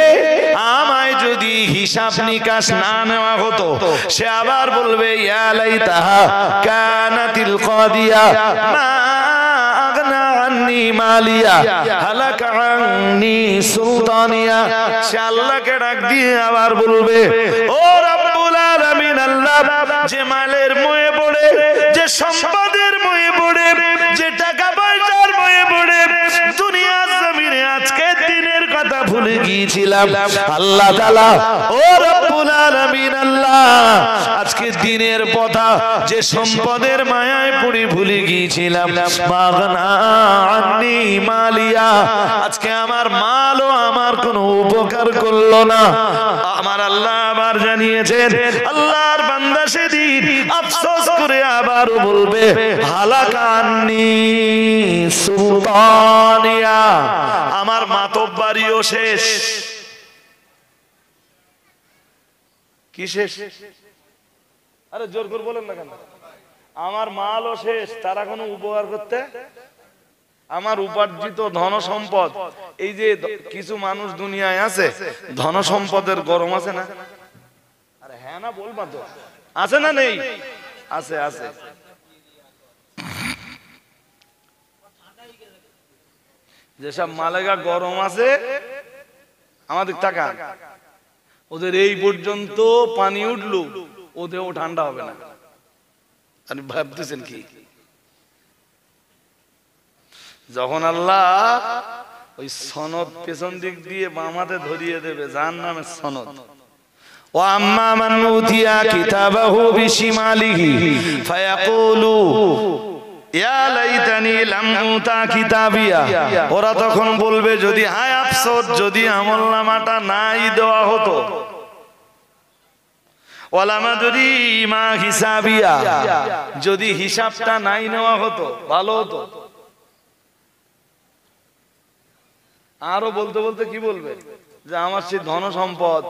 আমায় যদি হিসাব নিকাশ না নেওয়া হতো। সে আবার বলবে ইয়া লাইতাহা কানাতিল কাদিয়া মা আগনা আন্নি মালিয়া হালাকা আন্নি সুলতানিয়া। সে আল্লাহকে ডাক দিয়ে আবার বলবে, ও রব্বুল আলামিন, আল্লাহ যে মালের মোহে পড়ে, যে সম্পদের মোহে পড়ে, যে টাকা পয়সার মোহে পড়ে দুনিয়ার জমিনে আজকে দিনের কথা ভুলে গিয়েছিলাম, আল্লাহ তাআলা ও রব্বুল আলামিন, আল্লাহ আজকে দিনের কথা যে সম্পদের মায়ায় পড়ে ভুলে গিয়েছিলাম, মাগনা আন্নি মালিয়া, আজকে আমার মালও আমার কোনো উপকার করলো না। আমার আল্লাহ আবার জানিয়েছেন, আল্লাহর বান্দা সেদিন আফসোস করে আবারও বলবে হালাকান্নি সুলতানিয়া, আমার মাতব্বারিও শেষ। কি শেষ? আরে জোর করে বলেন না কেন? আমার মালও শেষ, তারা কোনো উপকার করতে, আমার উপার্জিত ধন সম্পদ, এই যে কিছু মানুষ দুনিয়ায় আছে, ধন সম্পদের গরম আছে না? আরে হ্যাঁ না বলবা তো, আছে না নেই? আছে আছে। যেসব মালেগা গরম আছে আমাদের টাকা, ওদের এই পর্যন্ত পানি উঠলো, ওদেরও ঠান্ডা হবে না। আপনি ভাবতেছেন কি? যখন আল্লাহ ওই সনদ পেছন দিক দিয়ে বামাতে ধরিয়ে দেবে, জাহান্নামের সনদ, ওয়াম্মা মান উতিয়া কিতাবাহু বিশিমালিহি ফায়াকুলু ইয়া লাইতানি লাম উতা কিতাবিয়া, ওরা তখন বলবে যদি হায় আফসোস, যদি আমলনামাটা নাই দেওয়া হতো, ওয়ালাম আদরি মা হিসাবিয়া, যদি হিসাবটা নাই নেওয়া হতো ভালো হতো। আরো বলতে বলতে কি বলবে, যে আমার সেই ধন সম্পদ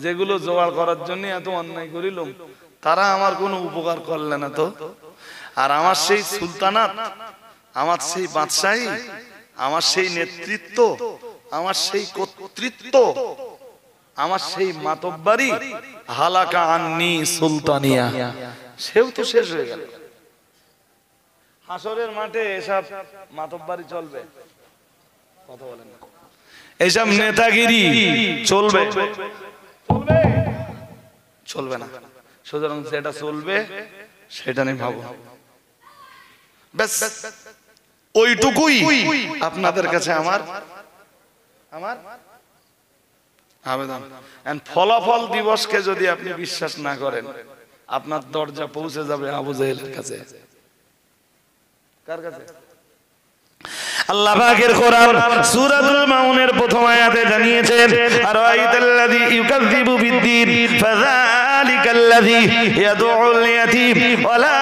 যেগুলো জোগাড় করার জন্য এত অন্যায় করিলাম, তারা আমার কোনো উপকার করলে না তো। আর আমার সেই সুলতানাত, আমার সেই বাদশাহী, আমার সেই নেতৃত্ব, আমার সেই কর্তৃত্ব, আমার সেই মাতব্বারি, হালাকা আন্নি সুলতানিয়া, সেও তো শেষ হয়ে গেল। হাসরের মাঠে এসব মাতব্বারি চলবে? কথা বলেন না। এসব নেতাগিরি চলবে? চলবে না। সুতরাং যেটা চলবে সেটা নিয়ে ভাবো। ব্যাস ওইটুকুই আপনাদের কাছে আমার আবেদন। ফলাফল দিবসকে যদি আপনি বিশ্বাস না করেন, আপনার দরজা পৌঁছে যাবে আবু জাহেলের কাছে। কার কাছে? আল্লাহ পাকের কোরআন সূরাতুল মাউনের প্রথম আয়াতে জানিয়েছেন, আরাইতাল্লাযী ইউকাযযিবু বিদ্দীন ফাযালিকাল্লাযী ইয়াদউল ইয়াতীম ওয়া লা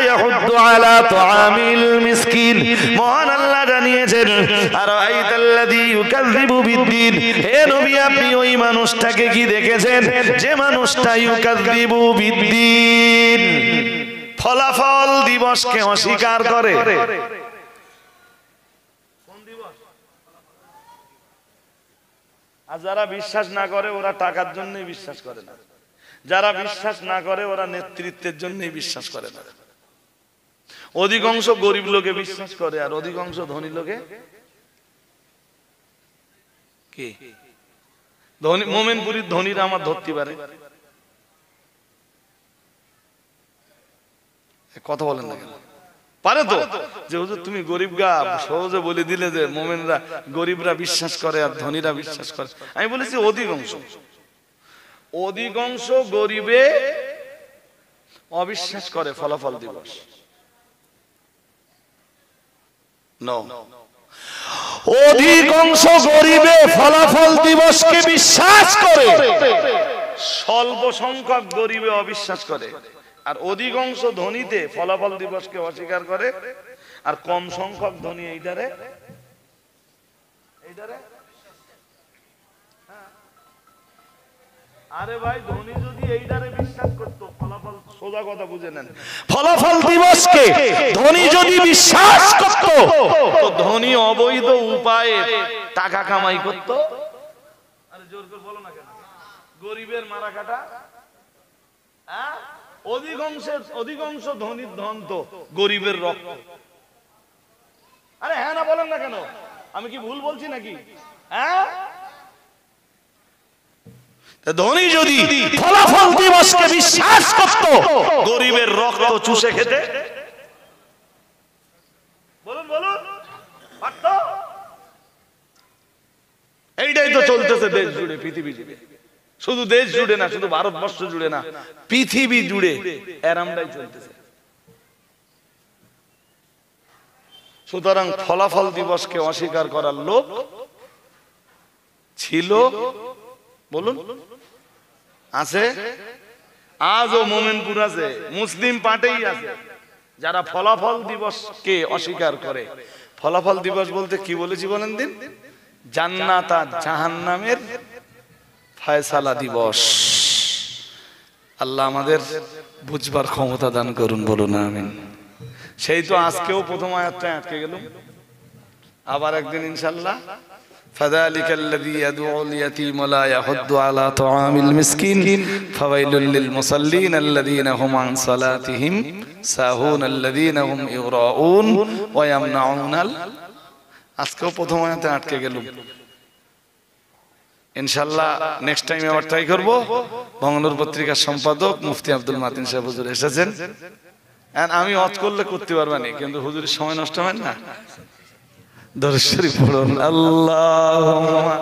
ইয়াহুদ্দু আলা তুআমিল মিসকিন। মহান আল্লাহ জানিয়েছেন, আরাইতাল্লাযী ইউকাযযিবু বিদ্দীন, হে নবী আপনি ওই মানুষটাকে কি দেখেছেন যে মানুষটা ইউকাযযিবু বিদ্দীন, ফলাফল দিবসকে অস্বীকার করে। আর যারা বিশ্বাস না করে ওরা টাকার জন্যই বিশ্বাস করে না, যারা বিশ্বাস না করে ওরা নেতৃত্বের জন্যই বিশ্বাস করে না। অধিকাংশ গরিব লোকে বিশ্বাস করে আর অধিকাংশ ধনী লোকে কি? ধনী মোমেনপুরীর ধনীরা আমার ধরতে পারে? কথা বলেন না কেন? পারে তো, যে হুজুর তুমি গরিব গা, সহজে বলে দিলে যে মোমেনরা গরিবরা বিশ্বাস করে আর ধনীরা বিশ্বাস করে। আমি বলেছি অধিকাংশ গরিবে অবিশ্বাস করে ফলাফল দিবস। অধিকাংশ গরিবে ফলাফল দিবসকে বিশ্বাস করে, স্বল্প সংখ্যক গরিবে অবিশ্বাস করে। আর অধিকাংশ ধনীতে ফলাফল দিবসকে অস্বীকার করে, আর কম সংখ্যক ধনী এইটারে আরে ভাই, ধনী যদি এইটারে বিশ্বাস করত, ফলাফল, সোজা কথা বুঝে নেন, ফলাফল দিবসকে ধনী যদি বিশ্বাস করত, তো ধনী অবৈধ উপায়ে টাকা কামাই করত। আরে জোর করে বলো না কেন? গরিবের মারা কাটা। অধিকাংশ ধনীর ধন তো গরিবের রক্ত। আরে হ্যাঁ না বলেন না কেন? আমি কি ভুল বলছি নাকি? হ্যাঁ, ধনী যদি ফলাফল দিবসকে বিশ্বাস করত, গরিবের রক্ত চুষে খেতে, বলুন পারত? এইটাই তো চলতেছে দেশ জুড়ে, পৃথিবী জুড়ে। শুধু দেশ জুড়ে না, শুধু ভারতবর্ষ জুড়ে না, পৃথিবী জুড়ে এরামটাই চলতেছে। সুতরাং ফলাফল দিবসকে অস্বীকার করার লোক ছিল, বলুন আছে, আজও মোমেনপুর আছে, মুসলিম পাটেই আছে যারা ফলাফল দিবসকে অস্বীকার করে। ফলাফল দিবস বলতে কি বলেছি বলেন দিন? জান্নাত আর জাহান্নামের ফয়সালা দিবস। আল্লাহ আমাদের বুঝবার ক্ষমতা দান করুন, বলুন আমিন। সেই তো আজকেও প্রথম আয়াতটা আটকে গেল, আবার একদিন ইনশাআল্লাহ فذلك الذي يدعو اليتيم ولا يحض على طعام المسكين فويل للمصلين الذين هم عن صلاتهم ساهون الذين هم يراءون ويمنعون আজকেও প্রথম আয়াতে আটকে গেল। ইনশাআল্লাহ নেক্সট টাইম আবার ট্রাই করব। বঙ্গনূর পত্রিকার সম্পাদক মুফতি আব্দুল মাতিন সাহেব হুজুর এসেছেন। আমি ওয়াজ করলে করতে পারবা না, কিন্তু হুজুরের সময় নষ্ট হয় না। দরুদ শরীফ পড়ুন। আল্লাহুম্মা